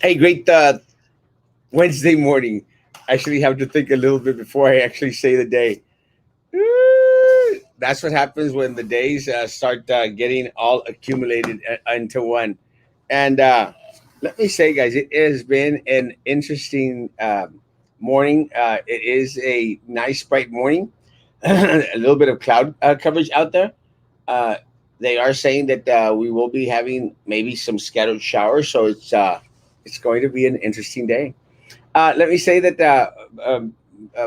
Hey, great Wednesday morning. I actually have to think a little bit before I actually say the day. That's what happens when the days start getting all accumulated into one. And let me say, guys, it has been an interesting morning. It is a nice, bright morning. A little bit of cloud coverage out there. Uh, they are saying that we will be having maybe some scattered showers, so it's going to be an interesting day. Let me say that um,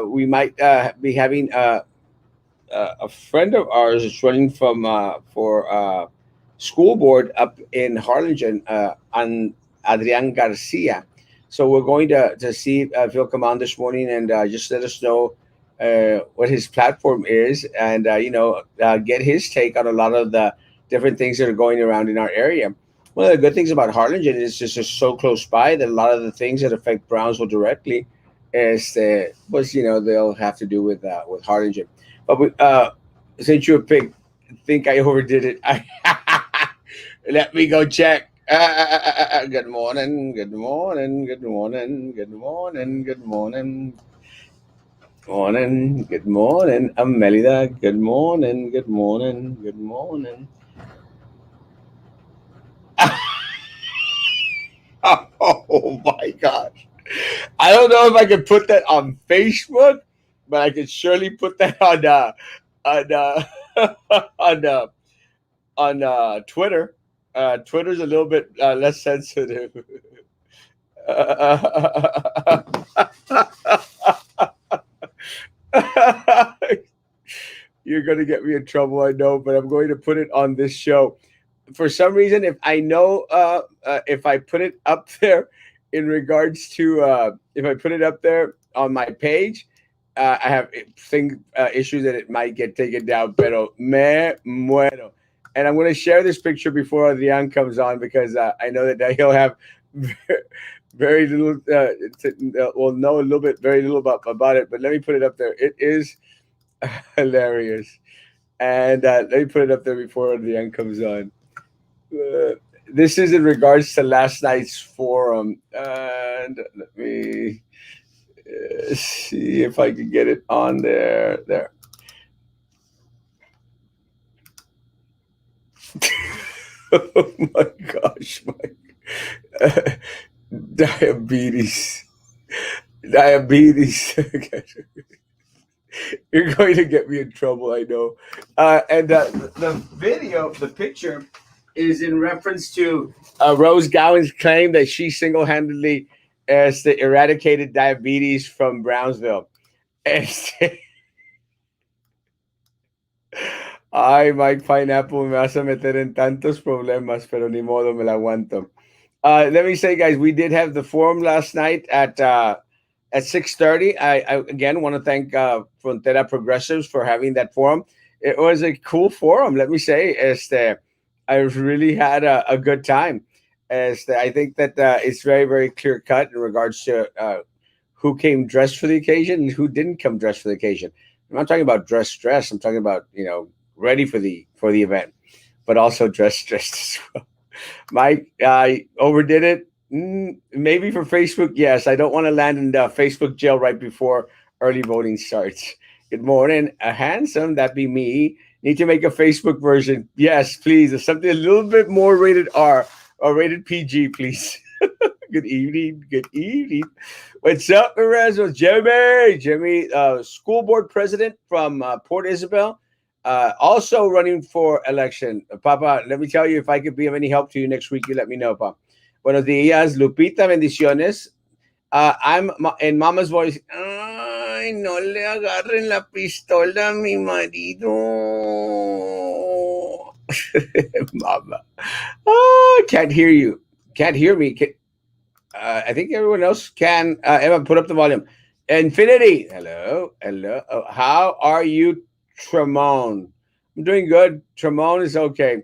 we might be having a friend of ours is running from for school board up in Harlingen on Adrian Garcia. So we're going to see if he'll come on this morning and just let us know what his platform is and get his take on a lot of the different things that are going around in our area. One of the good things about Harlingen is just so close by that a lot of the things that affect Brownsville directly they'll have to do with Harlingen. But since you picked, think I overdid it. Let me go check. Good morning, good morning, good morning, good morning, good morning, morning, good morning, Amelida. Good morning, good morning, good morning. Oh my gosh! I don't know if I can put that on Facebook, but I can surely put that on on Twitter. Twitter's a little bit less sensitive. You're going to get me in trouble, I know, but I'm going to put it on this show. For some reason, if I know, if I put it up there in regards to, if I put it up there on my page, I have issues that it might get taken down, pero me muero. And I'm going to share this picture before Adrian comes on because I know that he'll have very little, well, know a little bit, very little about it. But let me put it up there. It is hilarious. And let me put it up there before Adrian comes on. Uh, this is in regards to last night's forum. And let me see if I can get it on there. There. Oh my gosh, Mike. Uh, diabetes. Diabetes. You're going to get me in trouble, I know. And the video, the picture, is in reference to Rose Gowan's claim that she single handedly eradicated diabetes from Brownsville. Este, Ay, Mike Pineapple, me vas a meter en tantos problemas, pero ni modo, me la aguanto. Let me say, guys, we did have the forum last night at 6:30. I again want to thank Frontera Progressives for having that forum. It was a cool forum. Let me say, I really had a good time. I think that it's very very clear cut in regards to who came dressed for the occasion and who didn't come dressed for the occasion. I'm not talking about dress. I'm talking about ready for the event, but also dressed as well. Mike, I overdid it. Maybe for Facebook, yes. I don't want to land in the Facebook jail right before early voting starts. Good morning, a handsome. That be me. Need to make a Facebook version. Yes, please. It's something a little bit more rated R or rated PG, please. Good evening. Good evening. What's up, Erasmo? Jimmy, school board president from Port Isabel. Also running for election. Papa, let me tell you, if I could be of any help to you next week, you let me know, Papa. Buenos días, Lupita, bendiciones. In Mama's voice. Ay, no le agarren la pistola a mi marido. Mama. Oh, can't hear you. Can't hear me. I think everyone else can. Emma, put up the volume. Infinity. Hello. Hello. Oh, how are you, Tremone? I'm doing good. Tremone is okay.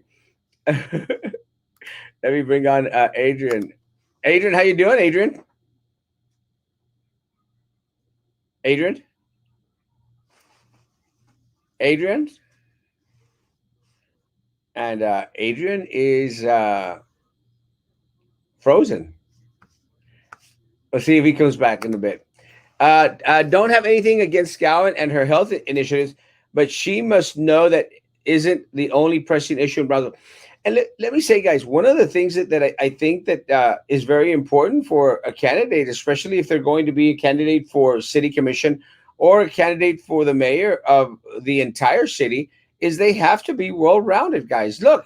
Let me bring on Adrian. Adrian, how you doing, Adrian? Adrian? Adrian? And Adrian is frozen. We'll see if he comes back in a bit. Don't have anything against Gowan and her health initiatives, but she must know that isn't the only pressing issue in Brownsville. And let me say, guys, one of the things that I think that is very important for a candidate, especially if they're going to be a candidate for city commission or a candidate for the mayor of the entire city, is they have to be well-rounded, guys. Look,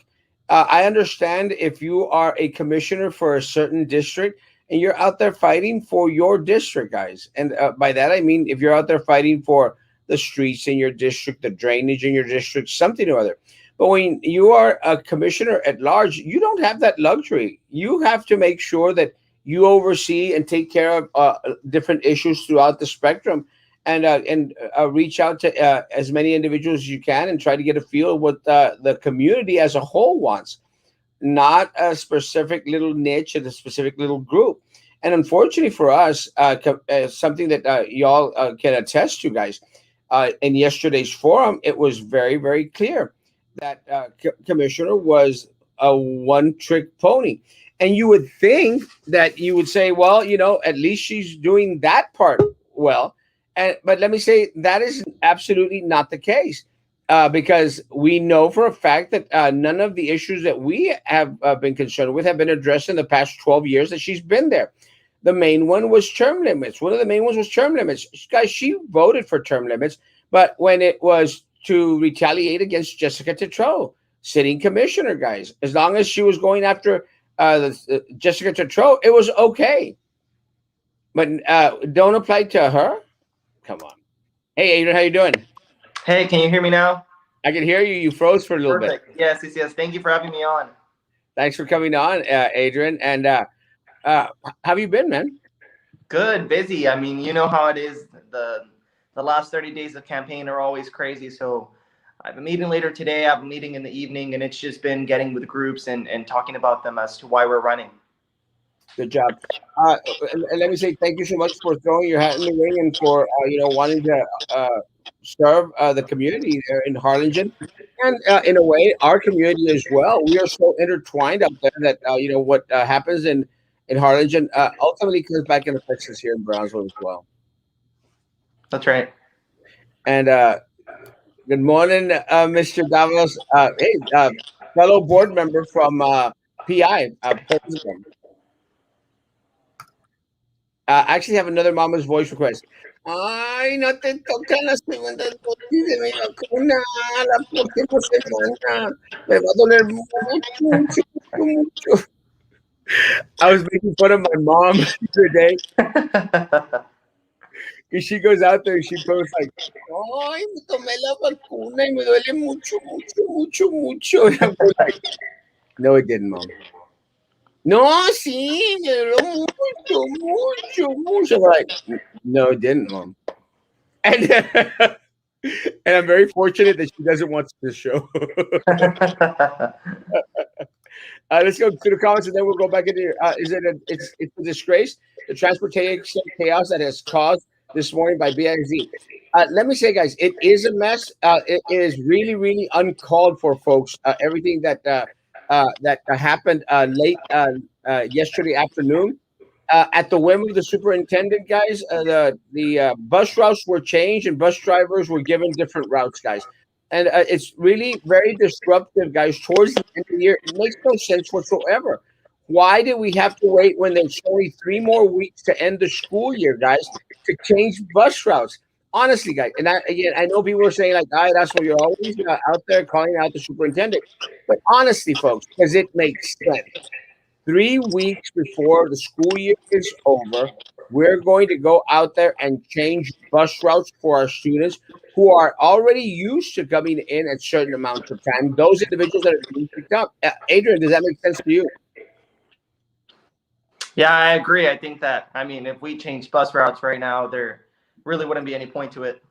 I understand if you are a commissioner for a certain district and you're out there fighting for your district, guys. And by that I mean if you're out there fighting for the streets in your district, the drainage in your district, something or other. But when you are a commissioner at large, you don't have that luxury. You have to make sure that you oversee and take care of different issues throughout the spectrum, and reach out to as many individuals as you can, and try to get a feel of what the community as a whole wants, not a specific little niche and a specific little group. And unfortunately for us, something that y'all can attest to, guys, in yesterday's forum, it was very, very clear that Commissioner was a one trick pony. And you would think that you would say, well, at least she's doing that part well. But let me say that is absolutely not the case, because we know for a fact that none of the issues that we have been concerned with have been addressed in the past 12 years that she's been there. The main one was term limits. One of the main ones was term limits. Guys, she voted for term limits, but when it was to retaliate against Jessica Tetreault, sitting commissioner, guys, as long as she was going after Jessica Tetreault, it was okay. But don't apply to her. Come on. Hey, Adrian, how you doing? Hey, can you hear me now? I can hear you. You froze for a little bit. Perfect. Yes. Thank you for having me on. Thanks for coming on, Adrian. And how have you been, man? Good, busy. I mean, you know how it is. The last 30 days of campaign are always crazy. So I have a meeting later today. I have a meeting in the evening, and it's just been getting with groups and talking about them as to why we're running. Good job. And let me say thank you so much for throwing your hat in the ring and for wanting to serve the community there in Harlingen, and in a way our community as well. We are so intertwined up there that what happens in Harlingen ultimately comes back and affects us here in Brownsville as well. That's right. And good morning, Mr. Davos. Hey, fellow board member from PI. I actually have another Mama's Voice request. Ay, no te toca la segunda dosis de mi vacuna la próxima semana. Me va a doler mucho, mucho, mucho. I was making fun of my mom today because she goes out there and she posts like, ay, me tomé la vacuna y me duele mucho, mucho, mucho, mucho. And I'm like, no, it didn't, Mom. No, sí, me dolió mucho, mucho, mucho. I'm like, no, it didn't, Mom. And and I'm very fortunate that she doesn't watch this show. Let's go to the comments and then we'll go back into here. It's a disgrace, the transportation chaos that has caused this morning by BXZ. Let me say, guys, it is a mess. It is really, really uncalled for, folks. Everything that happened late yesterday afternoon. At the whim of the superintendent, guys, the bus routes were changed and bus drivers were given different routes, guys. And it's really very disruptive, guys, towards the end of the year. It makes no sense whatsoever. Why did we have to wait when there's only 3 more weeks to end the school year, guys, to change bus routes? Honestly, guys, and I know people are saying like, "Ah, that's why you're always out there calling out the superintendent." But honestly, folks, does it make sense? 3 weeks before the school year is over, we're going to go out there and change bus routes for our students who are already used to coming in at certain amounts of time. Those individuals that are being picked up. Adrian, does that make sense to you? Yeah, I agree. I think that, I mean, if we change bus routes right now, there really wouldn't be any point to it.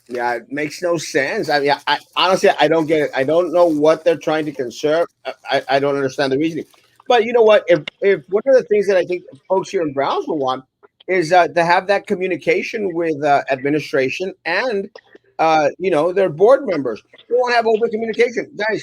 Yeah, it makes no sense. I mean, I honestly, I don't get it. I don't know what they're trying to conserve. I don't understand the reasoning. But you know what? If one of the things that I think folks here in Brownsville want is to have that communication with administration and their board members. We want to have open communication, guys.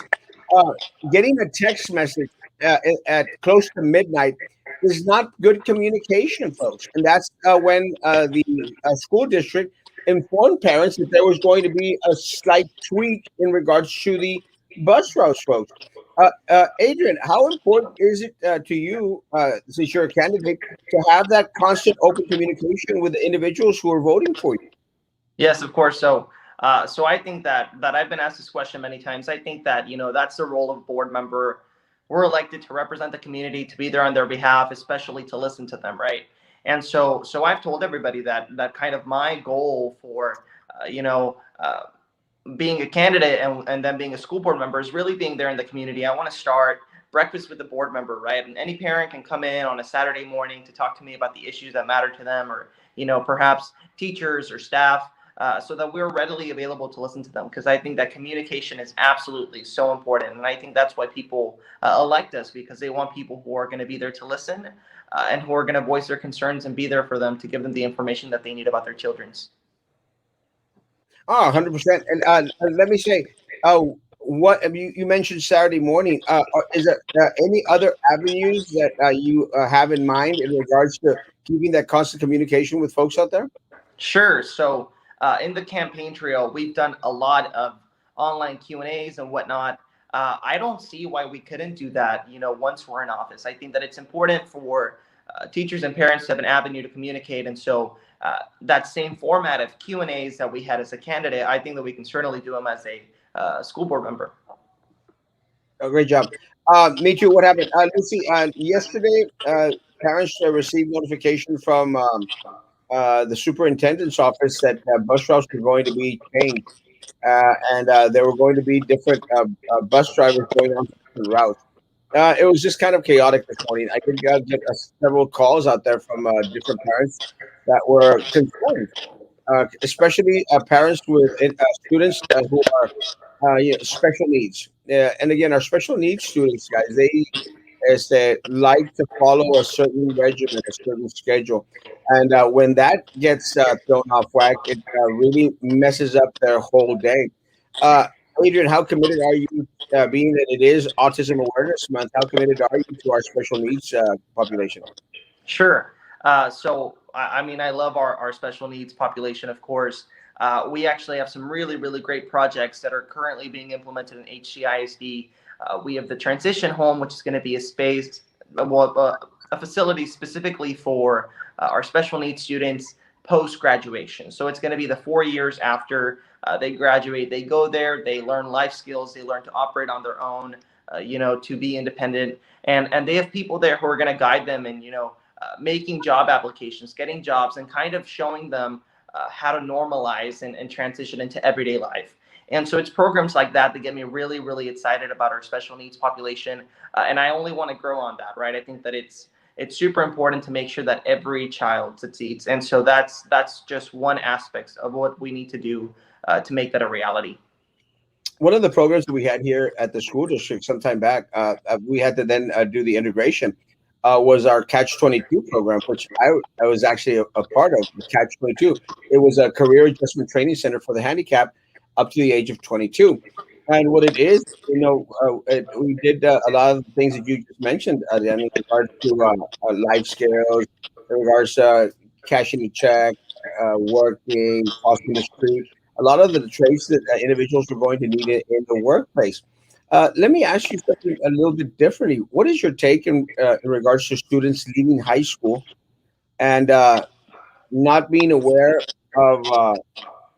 Uh, Getting a text message at close to midnight is not good communication, folks. And that's when the school district informed parents that there was going to be a slight tweak in regards to the bus routes, folks. Adrian, how important is it to you, since you're a candidate, to have that constant open communication with the individuals who are voting for you? Yes, of course. So I think that I've been asked this question many times. I think that that's the role of board member. We're elected to represent the community, to be there on their behalf, especially to listen to them, right? And so I've told everybody that kind of my goal for being a candidate and then being a school board member is really being there in the community. I want to start breakfast with the board member, right? And any parent can come in on a Saturday morning to talk to me about the issues that matter to them, or perhaps teachers or staff, so that we're readily available to listen to them. Because I think that communication is absolutely so important, and I think that's why people elect us, because they want people who are going to be there to listen, and who are going to voice their concerns and be there for them to give them the information that they need about their children's. Oh, 100%. And let me say, uh, what you mentioned Saturday morning. Is there any other avenues that you have in mind in regards to keeping that constant communication with folks out there? Sure. So in the campaign trail, we've done a lot of online Q&As and whatnot. I don't see why we couldn't do that, once we're in office. I think that it's important for teachers and parents to have an avenue to communicate. And so that same format of Q&As that we had as a candidate, I think that we can certainly do them as a school board member. Oh, great job. Me too. What happened? Lucy, yesterday, parents received notification from the superintendent's office that bus routes were going to be changed, and there were going to be different bus drivers going on different routes. It was just kind of chaotic this morning. I did get several calls out there from different parents that were concerned, especially parents with students who are special needs. And again, our special needs students, guys, they like to follow a certain regimen, a certain schedule, and when that gets thrown off whack, it really messes up their whole day. Uh, Adrian, how committed are you, being that it is Autism Awareness Month? How committed are you to our special needs population? Sure. I mean, I love our special needs population, of course. We actually have some really, really great projects that are currently being implemented in HCISD. We have the transition home, which is going to be a space, a facility specifically for our special needs students post graduation. So it's going to be the 4 years after they graduate. They go there, they learn life skills, they learn to operate on their own, to be independent. And they have people there who are going to guide them in, making job applications, getting jobs, and kind of showing them how to normalize and transition into everyday life. And so it's programs like that that get me really, really excited about our special needs population. And I only want to grow on that, right? I think that it's super important to make sure that every child succeeds. And so that's just one aspect of what we need to do to make that a reality. One of the programs that we had here at the school district some time back, we had to then do the integration, was our Catch 22 program, which I was actually a part of. The Catch 22. It was a career adjustment training center for the handicapped up to the age of 22. And what it is, we did a lot of the things that you just mentioned, in regards to life skills, in regards to cashing a check, working, crossing the street, a lot of the traits that individuals are going to need in the workplace. Let me ask you something a little bit differently. What is your take in regards to students leaving high school and not being aware of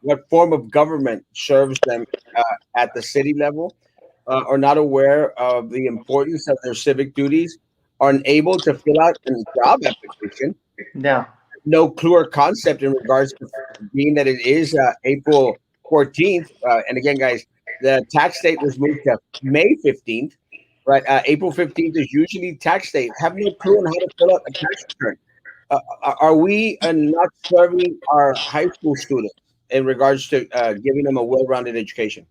what form of government serves them at the city level, or not aware of the importance of their civic duties, are unable to fill out a job application, Yeah. no clue or concept in regards to being that it is April 14th. And again, guys, the tax date was moved to May 15th, right? April 15th is usually tax date. Have no clue on how to fill out a tax return. Are we not serving our high school students in regards to giving them a well-rounded education?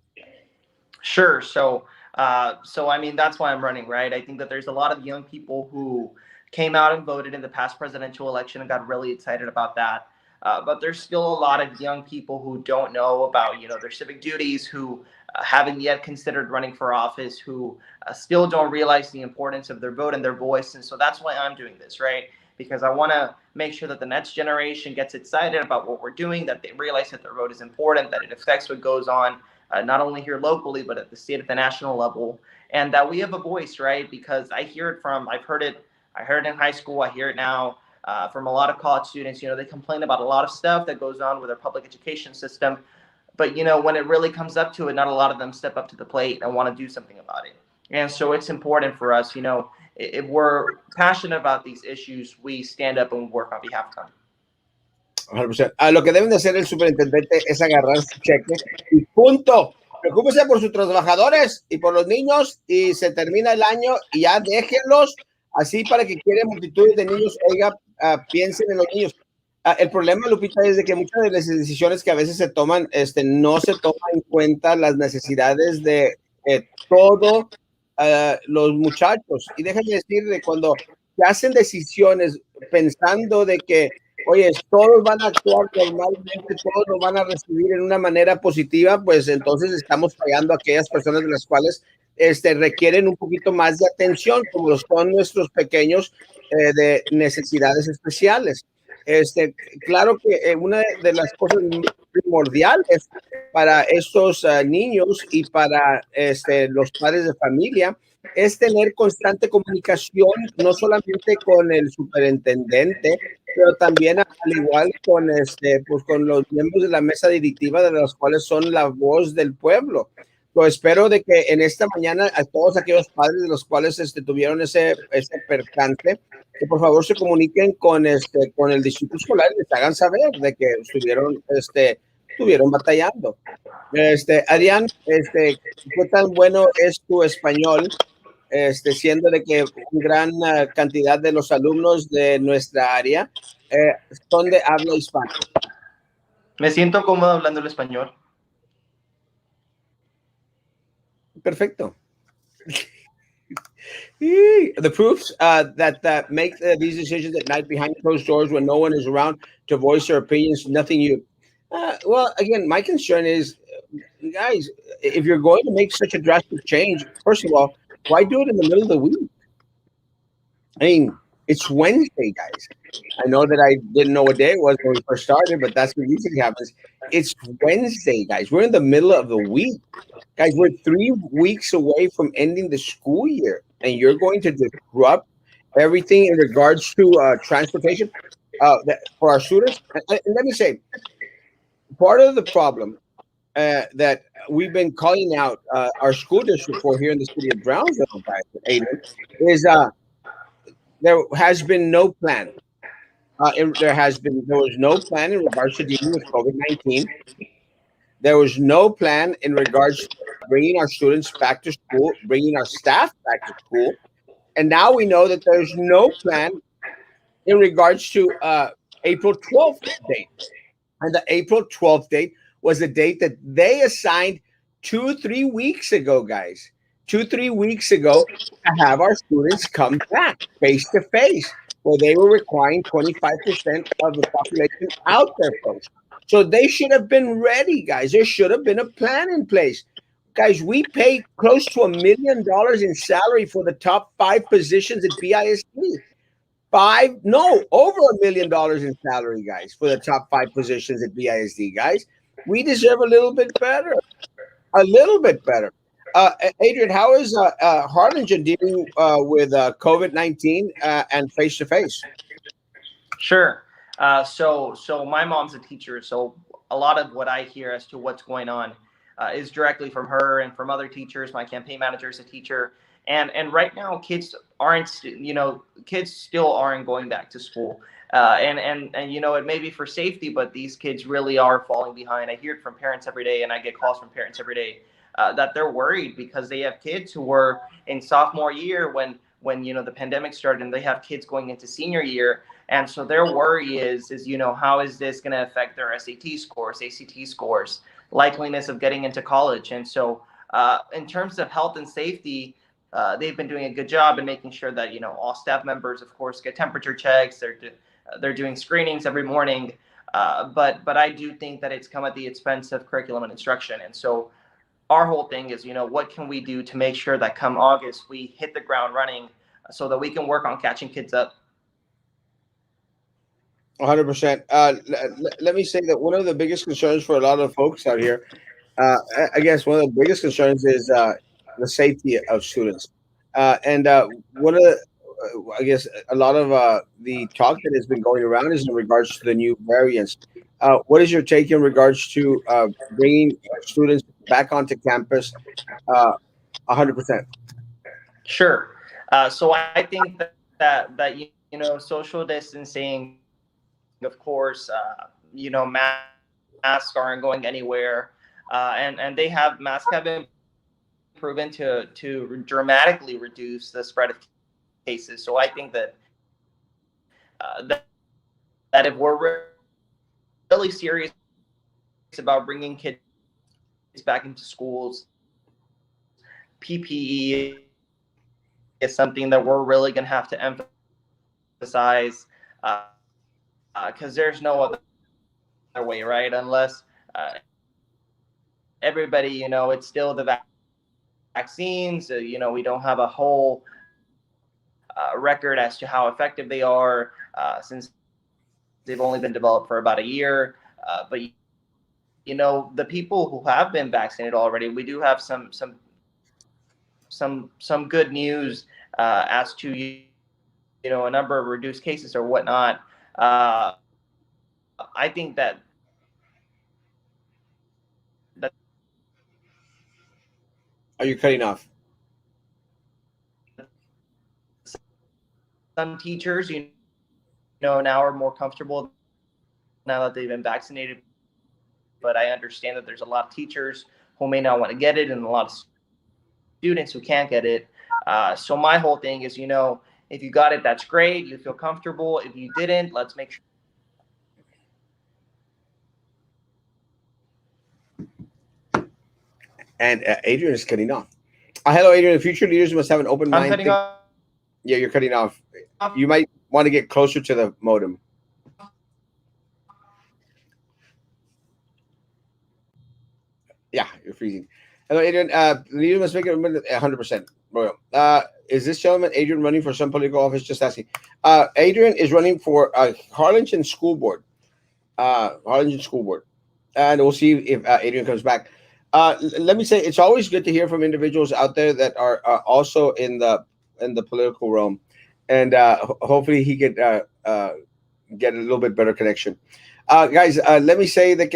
Sure. So I mean, that's why I'm running, right? I think that there's a lot of young people who came out and voted in the past presidential election and got really excited about that. But there's still a lot of young people who don't know about, their civic duties, who haven't yet considered running for office, who still don't realize the importance of their vote and their voice. And so that's why I'm doing this, right? Because I want to make sure that the next generation gets excited about what we're doing, that they realize that their vote is important, that it affects what goes on, not only here locally, but at the state, at the national level, and that we have a voice, right? Because I heard it in high school, I hear it now from a lot of college students. They complain about a lot of stuff that goes on with our public education system, but when it really comes up to it, not a lot of them step up to the plate and want to do something about it. And so it's important for us, if we're passionate about these issues, we stand up and work on behalf of them. 100%. Lo que deben de hacer el superintendente es agarrar su cheque y punto. Preocúpese por sus trabajadores y por los niños y se termina el año y ya déjenlos así para que quieren multitudes de niños. Oiga, piensen en los niños. El problema, Lupita, es de que muchas de las decisiones que a veces se toman, no se toman en cuenta las necesidades de todos los muchachos. Y déjenme decir, de cuando se hacen decisiones pensando de que, oye, todos van a actuar normalmente, todos lo van a recibir en una manera positiva, pues entonces estamos fallando a aquellas personas de las cuales requieren un poquito más de atención, como los son nuestros pequeños de necesidades especiales. Claro que una de las cosas primordiales para estos niños y para los padres de familia es tener constante comunicación, no solamente con el superintendente, pero también al igual con pues con los miembros de la mesa directiva, de los cuales son la voz del pueblo. Lo espero de que en esta mañana a todos aquellos padres de los cuales tuvieron ese percance, que por favor se comuniquen con el distrito escolar y les hagan saber de que estuvieron batallando. Adrián, ¿qué tan bueno es tu español? Siendo de que una gran cantidad de los alumnos de nuestra área son de habla hispana. Me siento cómodo hablando el español. Perfecto. The proofs that make these decisions at night behind closed doors when no one is around to voice their opinions, nothing you. Well, again, my concern is, guys, if you're going to make such a drastic change, first of all, why do it in the middle of the week? I mean, it's Wednesday, guys. I know that I didn't know what day it was when we first started, but that's what usually happens. It's Wednesday, guys. We're in the middle of the week. Guys, we're 3 weeks away from ending the school year, and you're going to disrupt everything in regards to transportation for our students. And let me say, part of the problem that we've been calling out our school district for here in the city of Brownsville, guys, Aiden, is there has been no plan. There was no plan in regards to dealing with COVID-19. There was no plan in regards to bringing our students back to school, bringing our staff back to school, and now we know that there's no plan in regards to April 12th date. And the April 12th date was a date that they assigned 2-3 weeks ago, guys. 2-3 weeks ago to have our students come back face to face, where they were requiring 25% of the population out there, folks. So they should have been ready, guys. There should have been a plan in place. Guys, we pay close to $1 million in salary for the top 5 positions at BISD. Over $1 million in salary, guys, for the top 5 positions at BISD, guys. We deserve a little bit better. A little bit better. Adrian, how is Harlingen dealing with COVID-19 and face-to-face? Sure. So my mom's a teacher, so a lot of what I hear as to what's going on is directly from her and from other teachers. My campaign manager is a teacher, and right now kids still aren't going back to school. And it may be for safety, but these kids really are falling behind. I hear it from parents every day, and I get calls from parents every day that they're worried because they have kids who were in sophomore year when the pandemic started, and they have kids going into senior year. And so their worry is how is this going to affect their SAT scores, ACT scores, likeliness of getting into college. And so in terms of health and safety, they've been doing a good job in making sure that all staff members, of course, get temperature checks. They're doing screenings every morning. But I do think that it's come at the expense of curriculum and instruction. And so our whole thing is, what can we do to make sure that come August we hit the ground running so that we can work on catching kids up. 100%. Let me say that one of the biggest concerns for a lot of folks out here, I guess one of the biggest concerns is the safety of students. And one of the, I guess a lot of the talk that has been going around is in regards to the new variants. What is your take in regards to bringing students back onto campus? 100%. Sure. So I think that social distancing, of course, masks aren't going anywhere, and masks have been proven to dramatically reduce the spread of cases. So I think that if we're really serious about bringing kids back into schools, PPE is something that we're really going to have to emphasize, because there's no other way, right? Unless everybody, it's still the vaccines. We don't have a whole record as to how effective they are, since they've only been developed for about a year. But the people who have been vaccinated already, we do have some good news as to a number of reduced cases or whatnot. I think that Are you cutting off? some teachers, now are more comfortable now that they've been vaccinated. But I understand that there's a lot of teachers who may not want to get it, and a lot of students who can't get it. So my whole thing is, if you got it, that's great. You feel comfortable. If you didn't, let's make sure. And Adrian is cutting off. Hello, Adrian. The future leaders must have an open mind. I'm cutting off. Yeah, you're cutting off. You might want to get closer to the modem. Yeah, you're freezing. Hello, Adrian. Leaders must make it 100%. Is this gentleman, Adrian, running for some political office? Just asking. Adrian is running for Harlingen School Board. Harlingen School Board. And we'll see if Adrian comes back. Let me say, it's always good to hear from individuals out there that are also in the political realm, and hopefully he could get a little bit better connection. Guys, let me say that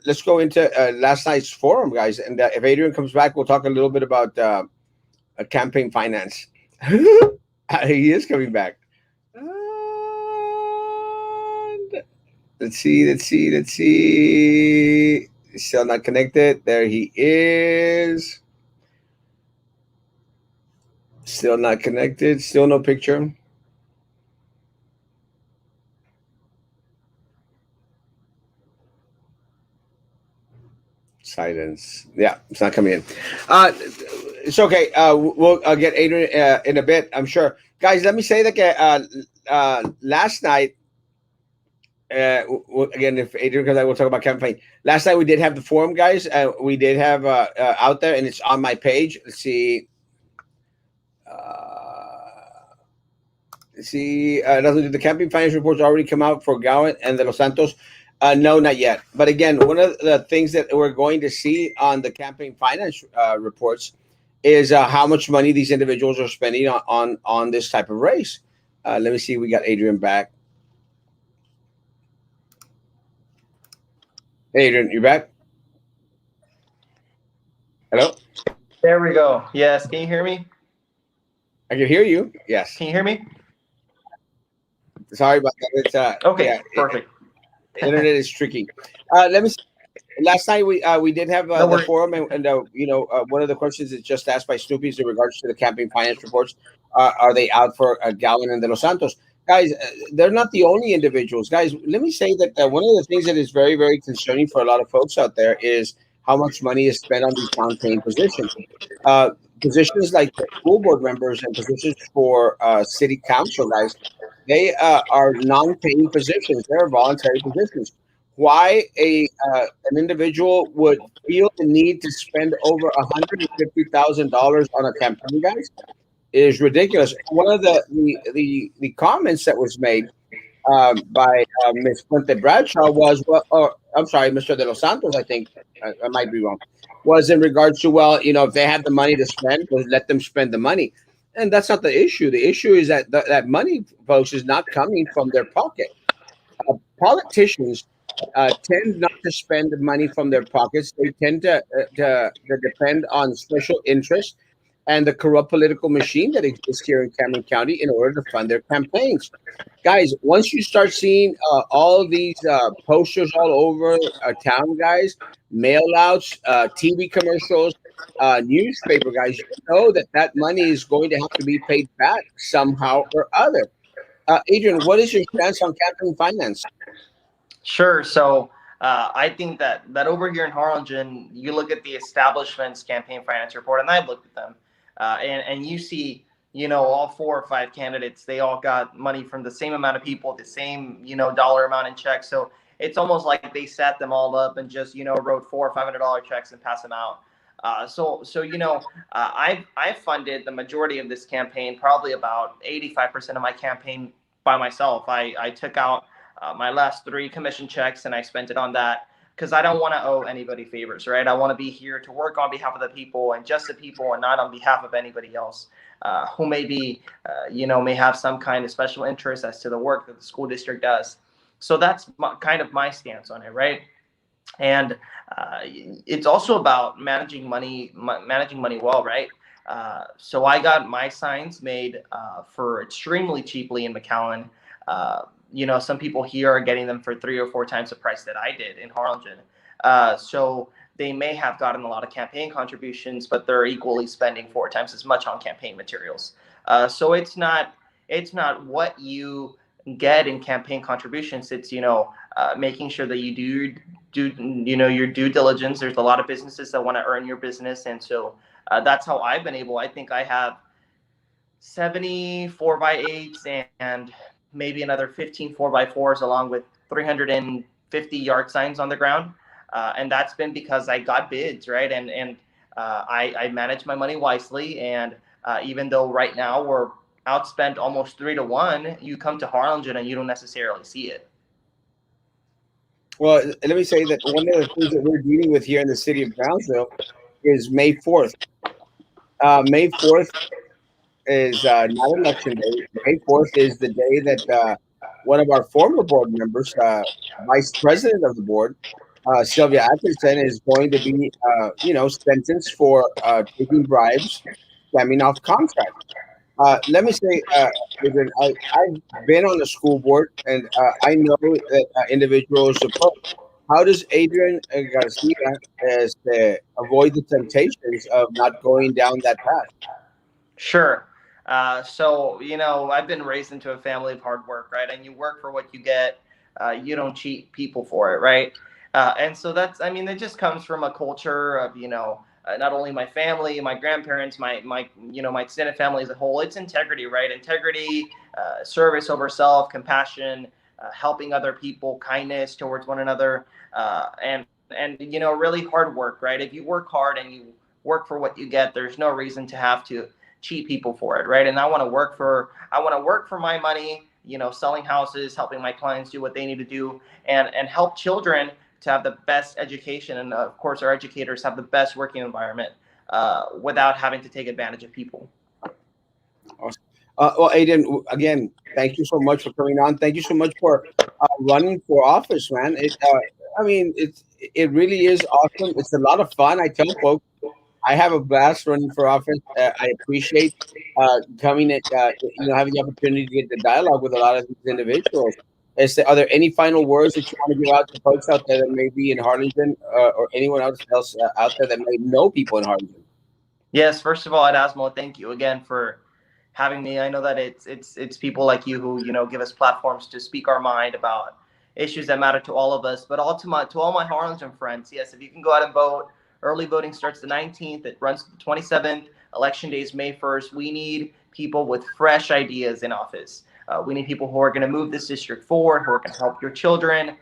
let's go into last night's forum, guys, and if Adrian comes back, we'll talk a little bit about campaign finance. He is coming back. Let's see. Still not connected. There he is. Still not connected. Still no picture. Silence. Yeah, it's not coming in. It's okay. We'll get Adrian in a bit, I'm sure. Guys, let me say that last night, again, if Adrian comes, I will talk about campaign. Last night we did have the forum, guys. We did have out there, and it's on my page. Let's see. The campaign finance reports already come out for Gowan and the Los Santos. No, not yet. But again, one of the things that we're going to see on the campaign finance reports is how much money these individuals are spending on this type of race. Let me see. We got Adrian back. Hey, Adrian, you back? Hello? There we go. Yes. Can you hear me? I can hear you. Yes. Can you hear me? Sorry about that. It's okay. Yeah, perfect. Internet is tricky. Let me see. Last night we did have the forum, and one of the questions is just asked by Snoopy is in regards to the campaign finance reports. Are they out for Gowan and the Los Santos? Guys, they're not the only individuals. Guys, let me say that one of the things that is very, very concerning for a lot of folks out there is how much money is spent on these campaign positions. positions like the school board members and positions for city council, guys, they are non-paying positions. They're voluntary positions. Why an individual would feel the need to spend over $150,000 on a campaign, guys, is ridiculous. One of the comments that was made by Ms. Puente Bradshaw was, well, or I'm sorry, Mr. De Los Santos, I think I might be wrong, was in regards to, well, if they have the money to spend, well, let them spend the money. And that's not the issue. The issue is that that money, folks, is not coming from their pocket. Politicians tend not to spend money from their pockets. They tend to depend on special interests and the corrupt political machine that exists here in Cameron County in order to fund their campaigns. Guys, once you start seeing all these posters all over town, guys, mail outs, TV commercials, newspaper, guys, you know that that money is going to have to be paid back somehow or other. Adrian, what is your stance on campaign finance? Sure. So I think that over here in Harlingen, you look at the establishment's campaign finance report, and I've looked at them, and you see, all 4 or 5 candidates, they all got money from the same amount of people, the same, dollar amount in checks. So it's almost like they set them all up and just, wrote $400 or $500 checks and pass them out. I've funded the majority of this campaign, probably about 85% of my campaign by myself. I took out my last 3 commission checks and I spent it on that because I don't want to owe anybody favors, right? I want to be here to work on behalf of the people and just the people and not on behalf of anybody else who may be, may have some kind of special interest as to the work that the school district does. So that's kind of my stance on it, right? And it's also about managing money well, right? So I got my signs made for extremely cheaply in McAllen. Some people here are getting them for 3 or 4 times the price that I did in Harlingen. So they may have gotten a lot of campaign contributions, but they're equally spending 4 times as much on campaign materials. So it's not what you get in campaign contributions. It's making sure that you do your due diligence. There's a lot of businesses that want to earn your business, and so that's how I've been able. I think I have 70 4x8s and maybe another 15 4x4s, along with 350 yard signs on the ground. And that's been because I got bids, right? And I manage my money wisely. And even though right now we're outspent almost 3 to 1, you come to Harlingen and you don't necessarily see it. Well, let me say that one of the things that we're dealing with here in the city of Brownsville is May 4th. May 4th is not election day. May 4th is the day that one of our former board members, vice president of the board, Sylvia Atkinson, is going to be, sentenced for taking bribes, scamming off contracts. Let me say, Adrian, I've been on the school board, and I know that individuals approach. How does Adrian Garcia avoid the temptations of not going down that path? Sure. So, I've been raised into a family of hard work, right? And you work for what you get. You don't cheat people for it, right? And so it just comes from a culture of, not only my family, my grandparents, my extended family as a whole. It's integrity, right? Integrity, service over self, compassion, helping other people, kindness towards one another, and really hard work, right? If you work hard and you work for what you get, there's no reason to have to cheat people for it, right? And I want to work for my money, selling houses, helping my clients do what they need to do, and help children to have the best education, and of course our educators have the best working environment without having to take advantage of people. Awesome. Well, Aiden, again, thank you so much for coming on. Thank you so much for running for office, man. It really is awesome. It's a lot of fun. I tell folks, I have a blast running for office. I appreciate coming at, having the opportunity to get the dialogue with a lot of these individuals. Are there any final words that you want to give out to folks out there that may be in Harlingen or anyone else out there that may know people in Harlingen? Yes, first of all, Erasmo, thank you again for having me. I know that it's people like you who give us platforms to speak our mind about issues that matter to all of us. But to all my Harlingen friends, yes, if you can go out and vote. Early voting starts the 19th. It runs to the 27th. Election day is May 1st. We need people with fresh ideas in office. We need people who are going to move this district forward, who are going to help your children,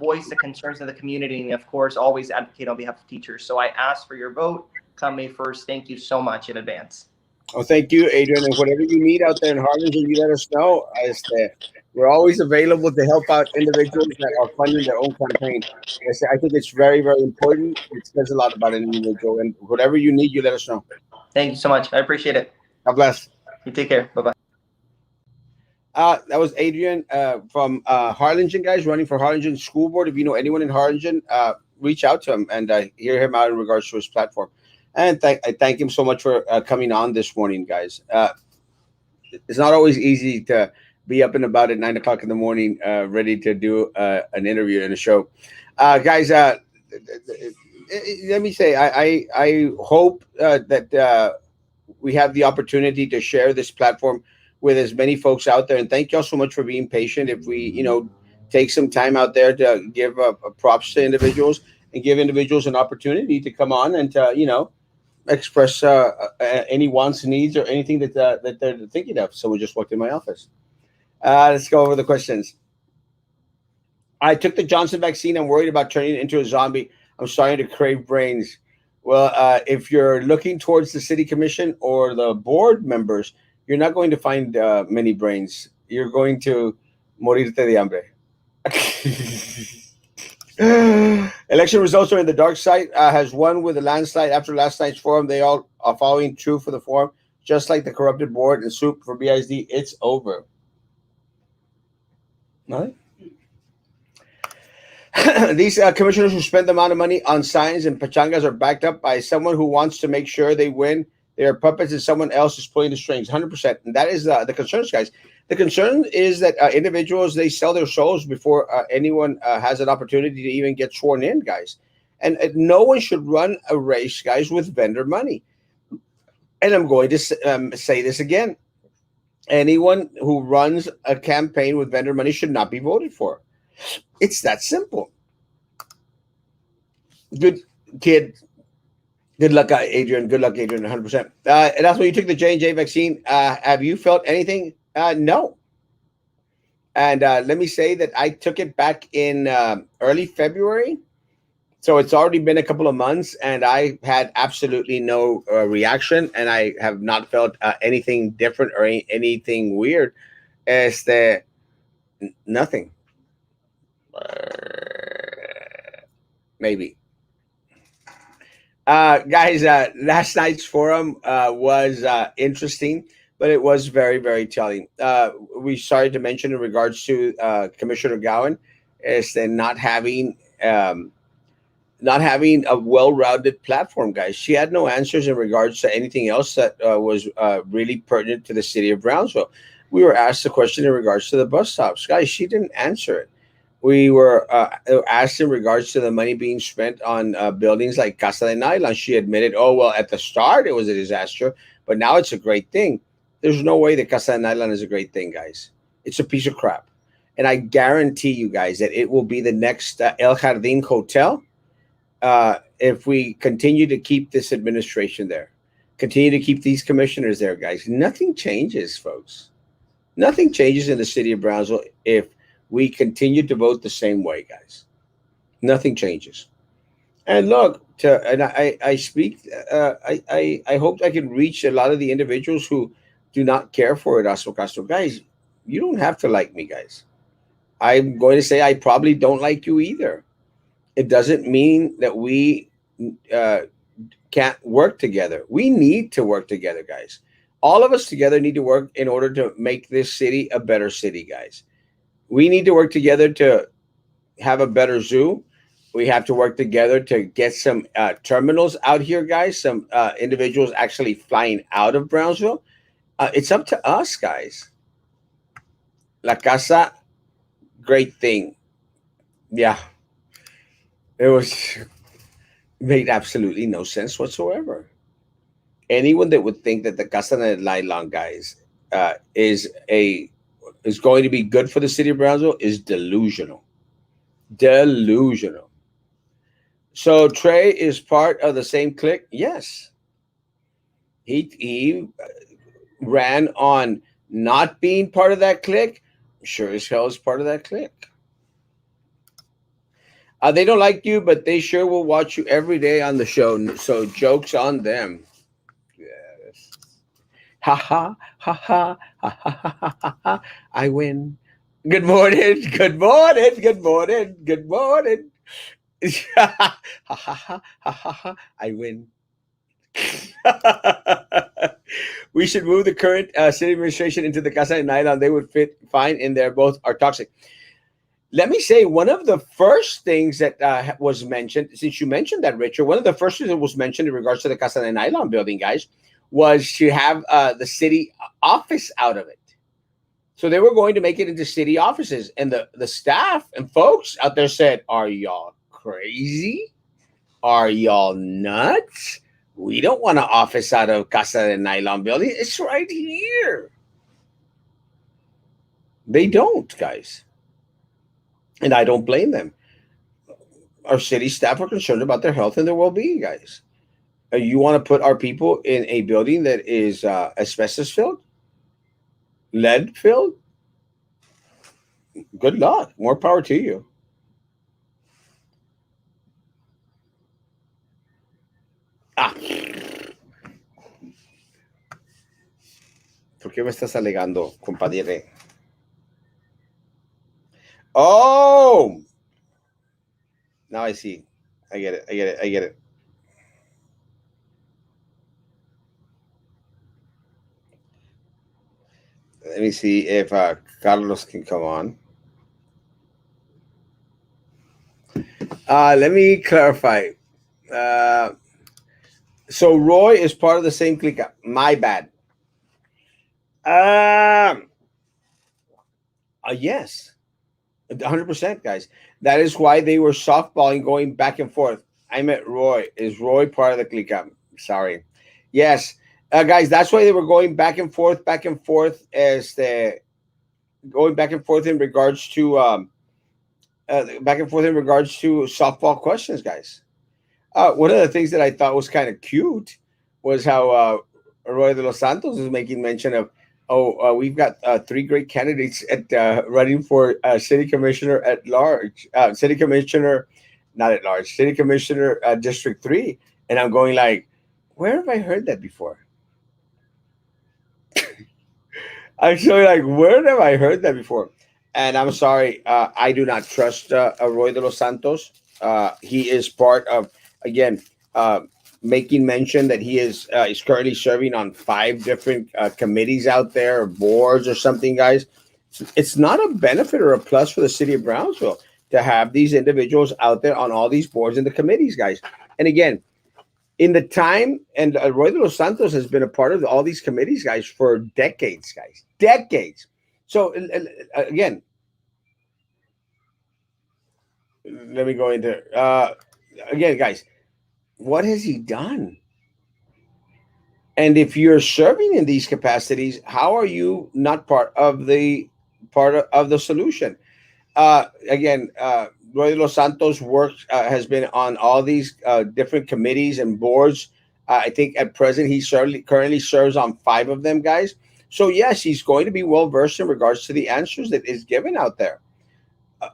voice the concerns of the community, and of course, always advocate on behalf of teachers. So I ask for your vote come May 1st. Thank you so much in advance. Oh, thank you, Adrian. And whatever you need out there in Harlingen, you let us know. We're always available to help out individuals that are funding their own campaign. I think it's very, very important. It says a lot about an individual. And whatever you need, you let us know. Thank you so much. I appreciate it. God bless. You take care. Bye bye. That was Adrian from Harlingen, guys, running for Harlingen School Board. If you know anyone in Harlingen, reach out to him and hear him out in regards to his platform. And I thank him so much for coming on this morning, guys. It's not always easy to be up and about at 9 o'clock in the morning, ready to do an interview and a show. Guys, let me say, I hope that we have the opportunity to share this platform with as many folks out there. And thank y'all so much for being patient. If we, take some time out there to give props to individuals and give individuals an opportunity to come on and to, express any wants, needs, or anything that they're thinking of. Someone just walked in my office. Let's go over the questions. I took the Johnson vaccine. I'm worried about turning into a zombie. I'm starting to crave brains. Well, if you're looking towards the city commission or the board members, you're not going to find many brains. You're going to morirte de hambre. Election results are in the dark side. Has won with a landslide after last night's forum. They all are following true for the forum, just like the corrupted board and soup for BISD. It's over. All right. These commissioners who spend the amount of money on signs and pachangas are backed up by someone who wants to make sure they win. They are puppets and someone else is pulling the strings, 100%. And that is the concerns, guys. The concern is that individuals, they sell their souls before anyone has an opportunity to even get sworn in, guys. And no one should run a race, guys, with vendor money. And I'm going to say this again. Anyone who runs a campaign with vendor money should not be voted for. It's that simple. Good kid. Good luck, Adrian. Good luck, Adrian, 100%. And that's when you took the J&J vaccine. Have you felt anything? No. And let me say that I took it back in early February. So it's already been a couple of months, and I had absolutely no reaction, and I have not felt anything different or anything weird. Nothing. Maybe. Guys, last night's forum was interesting, but it was very, very telling. We started to mention in regards to Commissioner Gowan is not having a well-rounded platform, guys. She had no answers in regards to anything else that was really pertinent to the city of Brownsville. We were asked a question in regards to the bus stops, guys. She didn't answer it. We were asked in regards to the money being spent on buildings like Casa de Nylon. She admitted, oh, well, at the start it was a disaster, but now it's a great thing. There's no way that Casa de Nylon is a great thing, guys. It's a piece of crap. And I guarantee you guys that it will be the next El Jardín Hotel if we continue to keep this administration there. Continue to keep these commissioners there, guys. Nothing changes, folks. Nothing changes in the city of Brownsville if we continue to vote the same way, guys. Nothing changes. And look, I speak. I hope I can reach a lot of the individuals who do not care for Erasmo Castro, guys. You don't have to like me, guys. I'm going to say I probably don't like you either. It doesn't mean that we can't work together. We need to work together, guys. All of us together need to work in order to make this city a better city, guys. We need to work together to have a better zoo. We have to work together to get some terminals out here, guys. Some individuals actually flying out of Brownsville. It's up to us, guys. La Casa, great thing. Yeah. It made absolutely no sense whatsoever. Anyone that would think that the Casa de Nylon, guys, is going to be good for the city of Brownsville is delusional. Delusional. So Trey is part of the same clique? Yes. He ran on not being part of that clique. Sure as hell is part of that clique. They don't like you, but they sure will watch you every day on the show. So jokes on them. Yes. Ha ha ha ha ha ha ha ha ha. I win. Good morning. Good morning. Good morning. Good morning. Ha ha ha ha ha ha. I win. We should move the current city administration into the Casa de Nylon. They would fit fine in there. Both are toxic. Let me say, one of the first things that was mentioned, since you mentioned that, Richard, one of the first things that was mentioned in regards to the Casa de Nylon building, guys, was to have the city office out of it. So they were going to make it into city offices. And the staff and folks out there said, are y'all crazy? Are y'all nuts? We don't want to office out of Casa de Nylon building. It's right here. They don't, guys. And I don't blame them. Our city staff are concerned about their health and their well-being, guys. You want to put our people in a building that is asbestos filled, lead filled? Good luck. More power to you. Ah, ¿por qué me estás alegando, compadre? Oh, now I see. I get it. I get it. I get it. Let me see if Carlos can come on. Let me clarify. Uh, so Roy is part of the same clique. My bad. Um, yes, 100%, guys. That is why they were softballing, going back and forth. I met Roy. Is Roy part of the clique? Sorry. Yes, guys. That's why they were going back and forth as the going back and forth in regards to back and forth in regards to softball questions, guys. One of the things that I thought was kind of cute was how Roy de los Santos is making mention of, oh, we've got three great candidates at running for city commissioner at large, city commissioner, not at large, city commissioner District 3. And I'm going like, where have I heard that before? I'm showing like, where have I heard that before? And I'm sorry, I do not trust Roy de los Santos. He is part of, again, uh, making mention that he is currently serving on five different committees out there, or boards or something, guys. It's not a benefit or a plus for the city of Brownsville to have these individuals out there on all these boards and the committees, guys. And again, in the time, and Roy de los Santos has been a part of all these committees, guys, for decades, guys, decades. So again, let me go into again, guys. What has he done? And if you're serving in these capacities, how are you not part of the solution? Again, Roy de los Santos work has been on all these different committees and boards. I think at present he currently serves on five of them, guys. So yes, he's going to be well versed in regards to the answers that is given out there. Uh,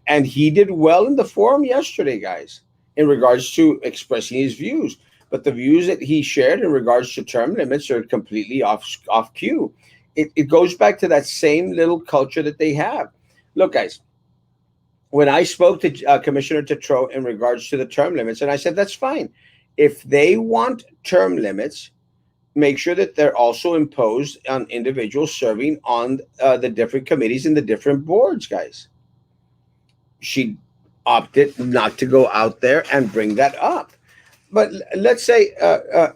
and he did well in the forum yesterday, guys, in regards to expressing his views. But the views that he shared in regards to term limits are completely off cue. It goes back to that same little culture that they have. Look, guys, when I spoke to Commissioner Tetro in regards to the term limits, and I said, that's fine. If they want term limits, make sure that they're also imposed on individuals serving on the different committees and the different boards, guys. She opted not to go out there and bring that up. But let's say, uh,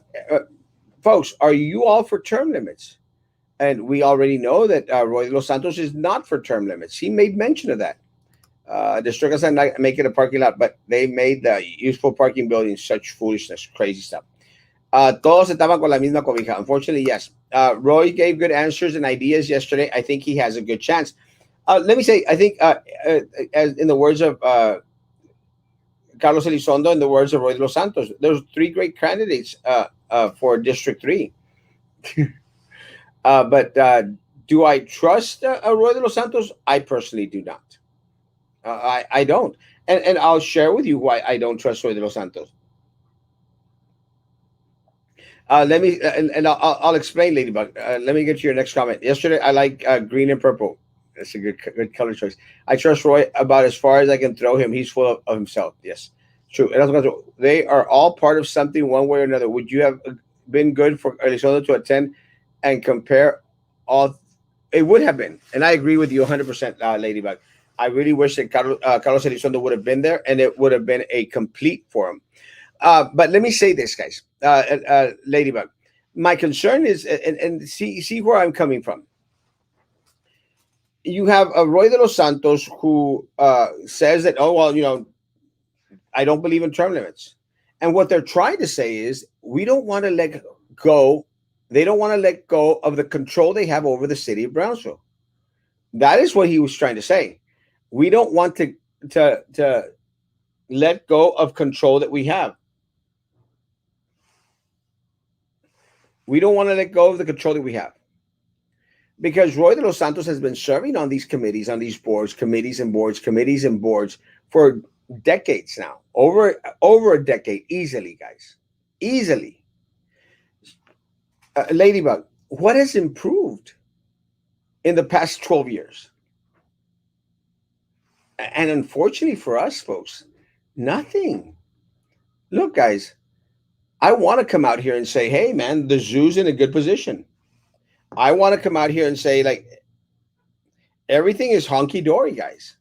folks, are you all for term limits? And we already know that Roy de los Santos is not for term limits. He made mention of that. District doesn't make it a parking lot, but they made the useful parking building such foolishness, crazy stuff. Todos estaban con la misma cobija. Unfortunately, yes. Roy gave good answers and ideas yesterday. I think he has a good chance. Let me say, I think, as in the words of Carlos Elizondo, in the words of Roy de los Santos. There's three great candidates for District 3. But do I trust Roy de los Santos? I personally do not. I don't. And I'll share with you why I don't trust Roy de los Santos. Let me and I'll explain, Ladybug. Let me get to your next comment. Yesterday, I like green and purple. That's a good color choice. I trust Roy about as far as I can throw him. He's full of himself. Yes, true. They are all part of something, one way or another. Would you have been good for Elizondo to attend and compare all? It would have been, and I agree with you 100%, Ladybug. I really wish that Carlos Elizondo would have been there, and it would have been a complete forum. But let me say this, guys, Ladybug. My concern is, and see where I'm coming from. You have Roy de los Santos who says that, oh well, I don't believe in term limits, and what they're trying to say is we don't want to let go. They don't want to let go of the control they have over the city of Brownsville. That is what he was trying to say. We don't want to let go of control that we have. We don't want to let go of the control that we have. Because Roy de los Santos has been serving on these committees, on these boards, committees and boards for decades now. Over a decade, easily, guys. Easily. Ladybug, what has improved in the past 12 years? And unfortunately for us, folks, nothing. Look, guys, I want to come out here and say, hey, man, the zoo's in a good position. I want to come out here and say, like, everything is honky dory, guys.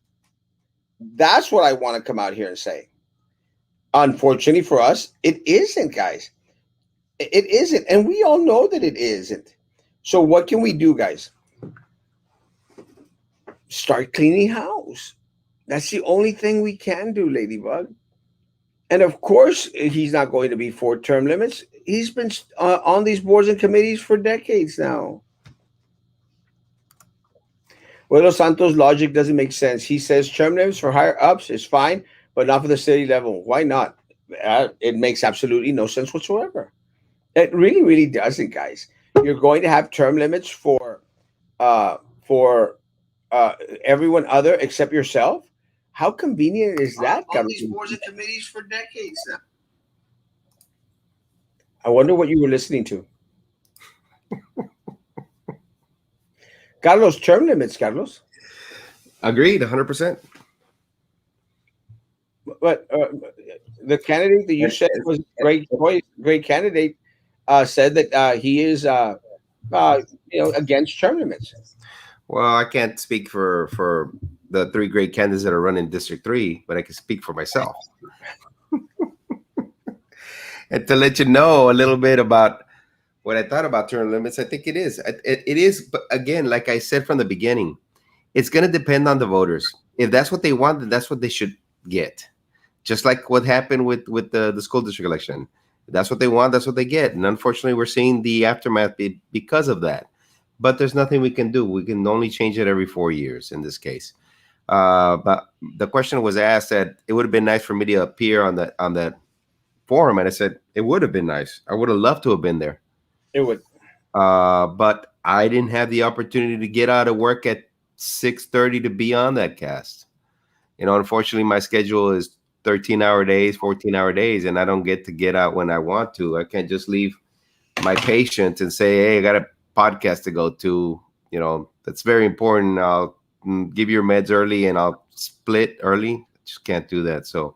That's what I want to come out here and say. Unfortunately for us, it isn't, guys. It isn't. And we all know that it isn't. So what can we do, guys? Start cleaning house. That's the only thing we can do, Ladybug. And of course, he's not going to be for term limits. He's been on these boards and committees for decades now. Well, Los Santos' logic doesn't make sense. He says term limits for higher ups is fine, but not for the city level. Why not? It makes absolutely no sense whatsoever. It really, really doesn't, guys. You're going to have term limits uh, for everyone other except yourself. How convenient is that? On these boards and committees for decades now. I wonder what you were listening to. Carlos, term limits, Carlos. Agreed, 100%. But the candidate that you said was a great choice, great candidate, said that he is, against term limits. Well, I can't speak for the three great candidates that are running District 3, but I can speak for myself. And to let you know a little bit about what I thought about term limits, I think it is. It is, but again, like I said from the beginning, it's going to depend on the voters. If that's what they want, then that's what they should get. Just like what happened with the school district election. If that's what they want, that's what they get. And unfortunately, we're seeing the aftermath because of that. But there's nothing we can do. We can only change it every 4 years in this case. But the question was asked that it would have been nice for me to appear on that forum, and I said it would have been nice. I would have loved to have been there. It would. But I didn't have the opportunity to get out of work at 6:30 to be on that cast. Unfortunately, my schedule is 13-hour days, 14-hour days, and I don't get out when I want to. I can't just leave my patient and say, hey, I got a podcast to go to. That's very important. I'll give your meds early and I'll split early. I just can't do that. So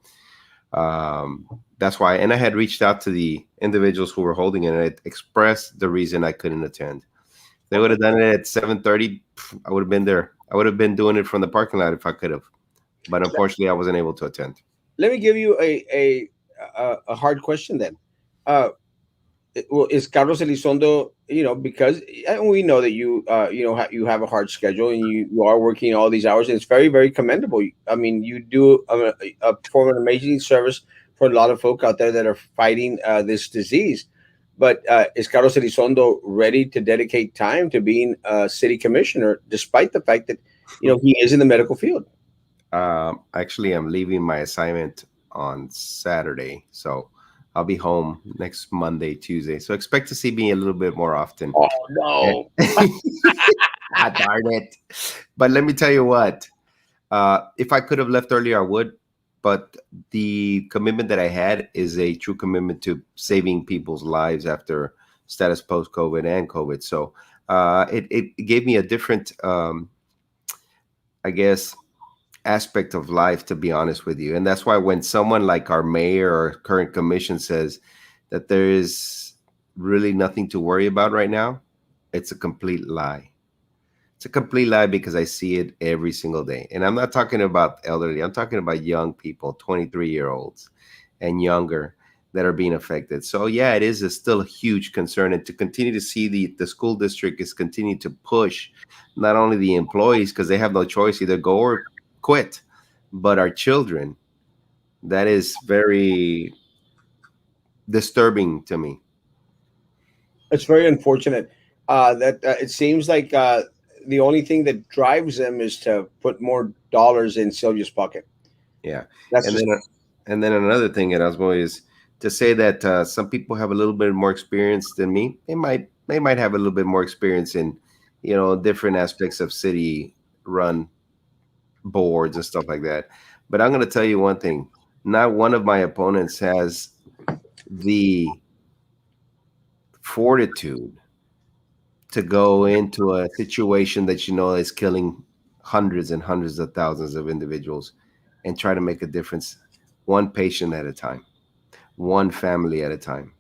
that's why. And I had reached out to the individuals who were holding it, and I expressed the reason I couldn't attend. If they would have done it at 7:30, I would have been there. I would have been doing it from the parking lot if I could have. But unfortunately, I wasn't able to attend. Let me give you a hard question then. Is Carlos Elizondo, because we know that you have a hard schedule and you are working all these hours, and it's very, very commendable. I mean, you do perform an amazing service for a lot of folk out there that are fighting this disease. But is Carlos Elizondo ready to dedicate time to being a city commissioner, despite the fact that he is in the medical field? Actually, I'm leaving my assignment on Saturday. So I'll be home next Monday, Tuesday. So expect to see me a little bit more often. Oh And- no. Ah, darn it. But let me tell you what. If I could have left earlier, I would. But the commitment that I had is a true commitment to saving people's lives after status post COVID and COVID. So it gave me a different, I guess, aspect of life, to be honest with you. And that's why when someone like our mayor or current commission says that there is really nothing to worry about right now, it's a complete lie. It's a complete lie because I see it every single day. And I'm not talking about elderly, I'm talking about young people, 23-year-olds and younger that are being affected. So yeah, it is still a huge concern. And to continue to see the school district is continue to push not only the employees because they have no choice, either go or quit, but our children, that is very disturbing to me. It's very unfortunate that it seems like the only thing that drives them is to put more dollars in Sylvia's pocket. Yeah. That's And just then another thing, Erasmo, is to say that some people have a little bit more experience than me. They might have a little bit more experience in, different aspects of city run boards and stuff like that. But I'm going to tell you one thing. Not one of my opponents has the fortitude to go into a situation that is killing hundreds and hundreds of thousands of individuals and try to make a difference one patient at a time, one family at a time.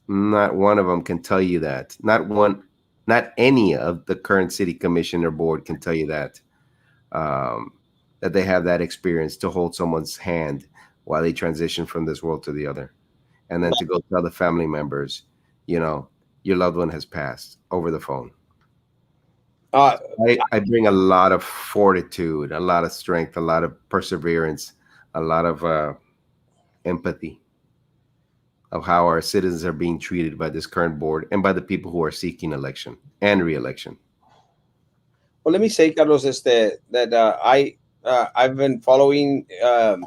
Not one of them can tell you that. Not any of the current city commission or board can tell you that. Um, that they have that experience to hold someone's hand while they transition from this world to the other. And then to go tell the family members, your loved one has passed over the phone. uh, I bring a lot of fortitude, a lot of strength, a lot of perseverance, a lot of empathy of how our citizens are being treated by this current board and by the people who are seeking election and re-election. well, let me say, Carlos, that I've been following uh,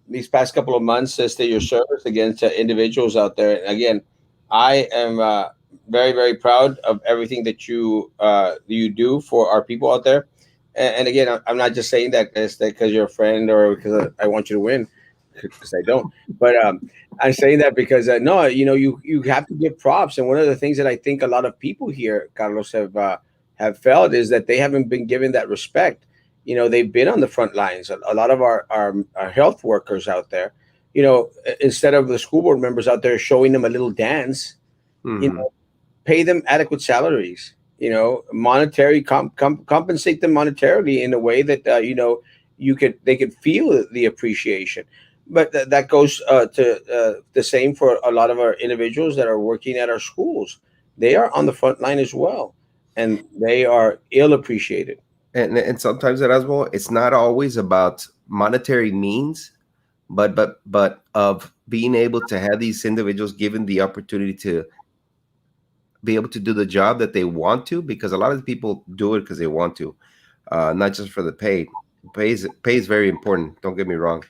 these past couple of months your service against individuals out there. And again, I am very very proud of everything that you do for our people out there. And again, I'm not just saying that because you're a friend or because I want you to win, because I don't. But I'm saying that because no, you have to give props. And one of the things that I think a lot of people here, Carlos, have felt is that they haven't been given that respect. They've been on the front lines. A lot of our health workers out there, instead of the school board members out there showing them a little dance, Mhm. pay them adequate salaries. Monetary compensate them monetarily in a way that they could feel the appreciation. But that goes to the same for a lot of our individuals that are working at our schools. They are on the front line as well, and they are ill appreciated. And sometimes as well, it's not always about monetary means, but of being able to have these individuals given the opportunity to be able to do the job that they want to, because a lot of the people do it because they want to, not just for the pay. Pay is very important. Don't get me wrong,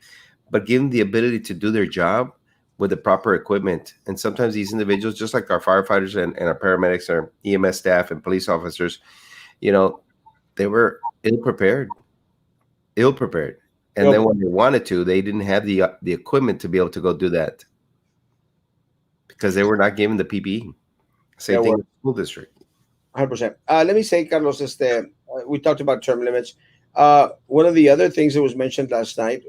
but give them the ability to do their job with the proper equipment. And sometimes these individuals, just like our firefighters and our paramedics, our EMS staff and police officers, you know, they were ill prepared. And then Well, when they wanted to, they didn't have the equipment to be able to go do that because they were not given the PPE. yeah, Same thing with the school district. 100%. Let me say, Carlos, we talked about term limits. One of the other things that was mentioned last night,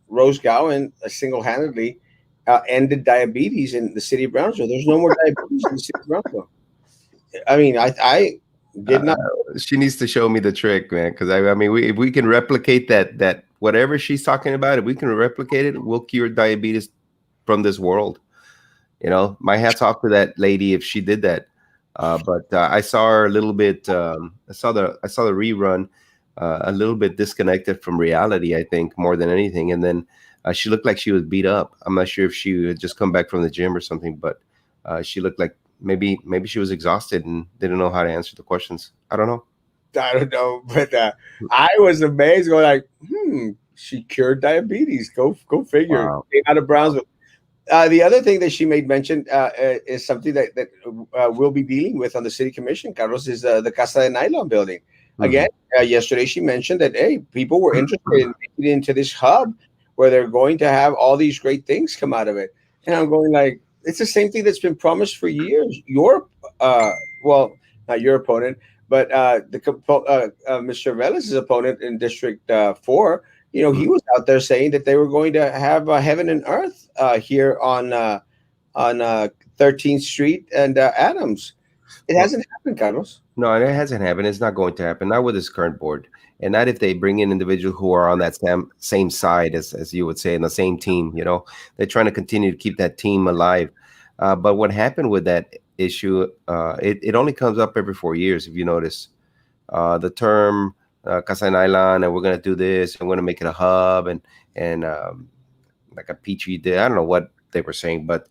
Rose Gowan single-handedly ended diabetes in the city of Brownsville. There's no more diabetes in the city of Brownsville. I mean, I did not. She needs to show me the trick, man. Because I mean, if we can replicate that whatever she's talking about, if we can replicate it, we'll cure diabetes from this world. My hats off to that lady if she did that. But I saw her a little bit. I saw the rerun, a little bit disconnected from reality. I think more than anything, and then she looked like she was beat up. I'm not sure if she had just come back from the gym or something, but she looked like maybe she was exhausted and didn't know how to answer the questions. I don't know. I don't know, but I was amazed. Going like, She cured diabetes. Go figure. Wow. Came out of Wow. Brownsville. The other thing that she made mention is something that we'll be dealing with on the city commission, Carlos, is the Casa de Nylon building. Again, Mhm. yesterday she mentioned that, hey, people were interested in making it into this hub where they're going to have all these great things come out of it. And I'm going like, it's the same thing that's been promised for years. Well, not your opponent, but Mr. Velas's opponent in District 4, he was out there saying that they were going to have heaven and earth here on 13th Street and Adams. It Well, hasn't happened, Carlos. no, it hasn't happened. It's not going to happen. Not with this current board, and not if they bring in individuals who are on that same side as you would say, in the same team. They're trying to continue to keep that team alive. But what happened with that issue? It only comes up every 4 years. If you notice, the term Casa en Island, and we're going to do this, and we're going to make it a hub, and like a petri dish. I don't know what they were saying, but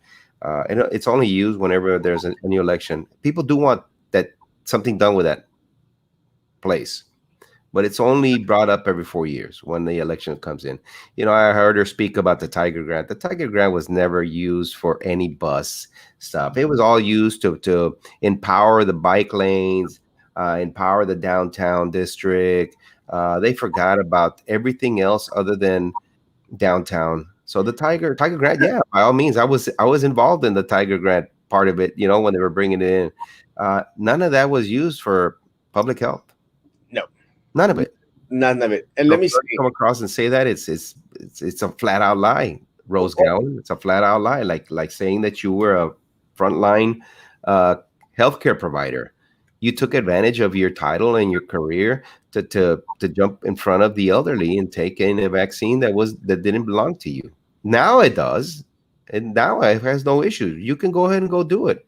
it's only used whenever there's a new election. People do want that something done with that place, but it's only brought up every 4 years when the election comes in. I heard her speak about the Tiger Grant. The Tiger Grant was never used for any bus stuff. It was all used to empower the bike lanes, empower the downtown district. They forgot about everything else other than downtown. So the Tiger Grant, yeah, by all means, I was involved in the Tiger Grant part of it. When they were bringing it in, none of that was used for public health. No, None of it. none of it. And So let for me her to say, come across and say that, it's a flat out lie, Rose oh, Gowan. It's a flat out lie, like saying that you were a frontline uh, healthcare provider. You took advantage of your title and your career to jump in front of the elderly and take in a vaccine that didn't belong to you. Now it does, and now it has no issues. You can go ahead and go do it.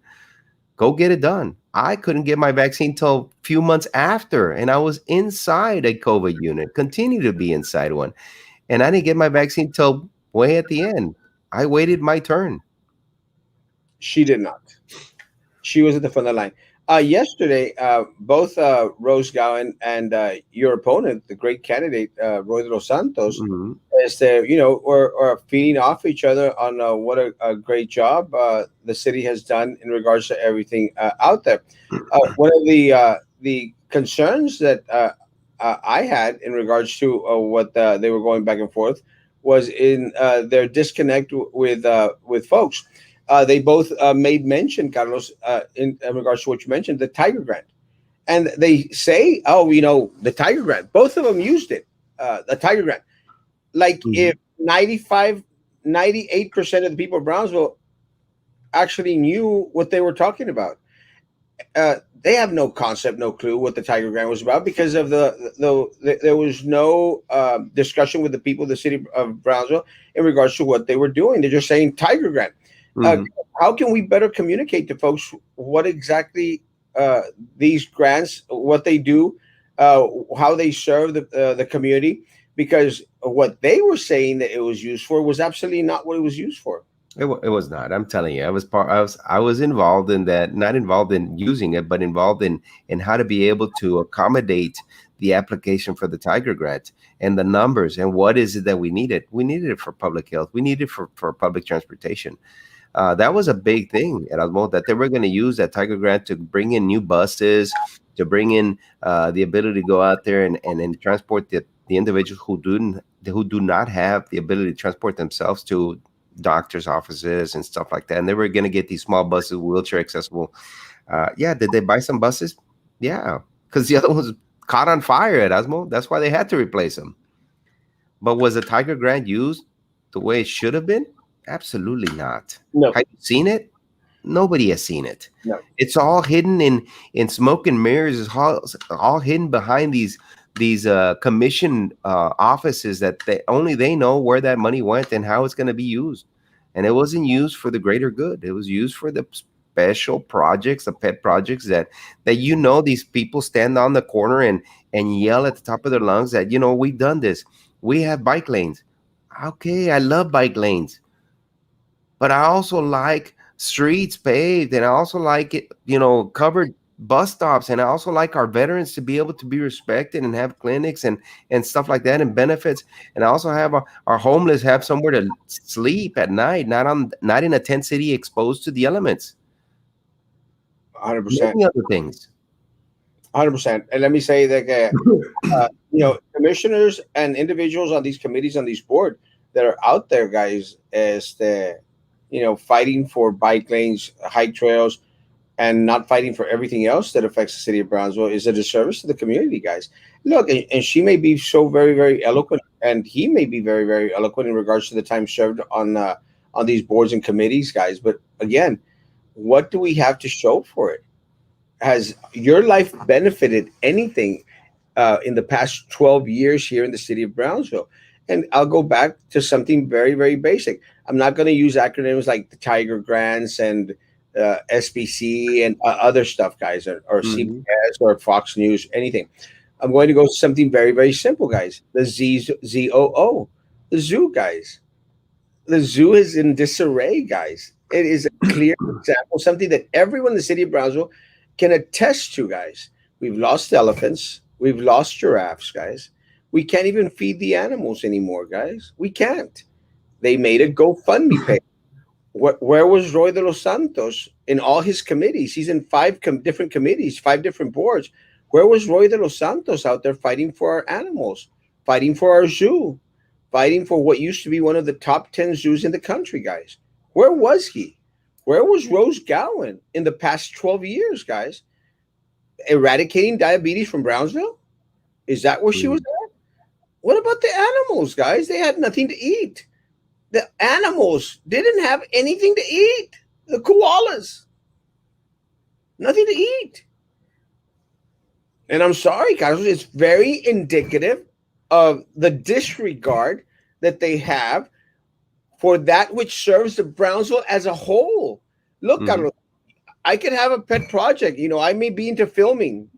Go get it done. I couldn't get my vaccine till a few months after, and I was inside a COVID unit, continue to be inside one. And I didn't get my vaccine till way at the end. I waited my turn. she did not. She was at the front of the line. Yesterday, both Rose Gowan and your opponent, the great candidate Roy de los Santos, Mhm. is there, or feeding off each other on what a great job the city has done in regards to everything out there. One of the concerns that I had in regards to what they were going back and forth was in their disconnect with folks. They both made mention, Carlos, in regards to what you mentioned, the Tiger Grant, and they say, "Oh, the Tiger Grant." Both of them used it, the Tiger Grant. Like if Mhm. 98% of the people of Brownsville actually knew what they were talking about. They have no concept, no clue what the Tiger Grant was about because of there was no discussion with the people of the city of Brownsville in regards to what they were doing. They're just saying Tiger Grant. Uh, Mhm. how can we better communicate to folks what exactly uh, these grants, what they do, how they serve the community? Because what they were saying that it was used for was absolutely not what it was used for. It was not. I'm telling you, I was involved in that. Not involved in using it, but involved in how to be able to accommodate the application for the Tiger Grant and the numbers and what is it that we needed. We needed it for public health. We needed it for public transportation. That was a big thing at Almo, that they were going to use that Tiger Grant to bring in new buses, to bring in the ability to go out there and transport the individuals who do not have the ability to transport themselves to doctors' offices and stuff like that. And they were going to get these small buses, wheelchair accessible. Yeah, did they buy some buses? Yeah, because the other ones caught on fire at Osmo. That's why they had to replace them. But was the Tiger Grant used the way it should have been? Absolutely not. No, Have you seen it? Nobody has seen it. no. It's all hidden in smoke and mirrors. It's all hidden behind these commission offices that they know where that money went and how it's going to be used. And it wasn't used for the greater good. It was used for the special projects, the pet projects that these people stand on the corner and yell at the top of their lungs that we've done this. We have bike lanes. Okay, I love bike lanes, but I also like streets paved, and I also like it, covered bus stops, and I also like our veterans to be able to be respected and have clinics and stuff like that and benefits. And I also have our homeless have somewhere to sleep at night, not in a tent city exposed to the elements. 100%. Many other things. 100%. And let me say that commissioners and individuals on these committees on these board that are out there, guys, is the fighting for bike lanes, hike trails, and not fighting for everything else that affects the city of Brownsville is a disservice to the community, guys. Look, and she may be so very, very eloquent, and he may be very, very eloquent in regards to the time served on these boards and committees, guys. But again, what do we have to show for it? Has your life benefited anything in the past 12 years here in the city of Brownsville? And I'll go back to something very, very basic. I'm not going to use acronyms like the Tiger Grants and SBC and other stuff, guys, or Mhm. CBS or Fox News, anything. I'm going to go to something very, very simple, guys. The ZOO, the zoo, guys. The zoo is in disarray, guys. It is a clear example, something that everyone in the city of Brownsville can attest to, guys. We've lost elephants. We've lost giraffes, guys. We can't even feed the animals anymore, guys. We can't. They made a GoFundMe page. Where was Roy de los Santos in all his committees? He's in five different committees, five different boards. Where was Roy de los Santos out there fighting for our animals, fighting for our zoo, fighting for what used to be one of the top 10 zoos in the country, guys? Where was he? Where was Rose Gowan in the past 12 years, guys? Eradicating diabetes from Brownsville? Is that where she was at? What about the animals, guys? They had nothing to eat. The animals didn't have anything to eat. The koalas, nothing to eat. And I'm sorry, guys, it's very indicative of the disregard that they have for that which serves the Brownsville as a whole. Look, Mhm. Carlos, I could have a pet project. I may be into filming,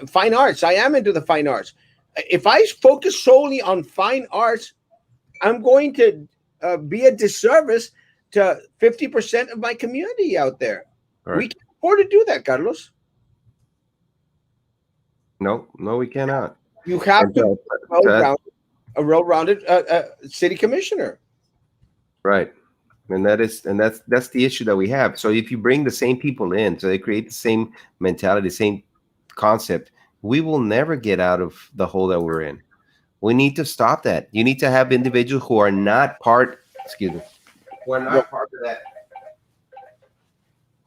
fine arts. I am into the fine arts. If I focus solely on fine arts, I'm going to be a disservice to 50% of my community out there. Right. We can't afford to do that, Carlos. No, no, we cannot. You have And to be that, a well-rounded city commissioner. right. And that's the issue that we have. So if you bring the same people in, so they create the same mentality, same concept, we will never get out of the hole that we're in. We need to stop that. You need to have individuals who are not part, excuse me, who are not part of that,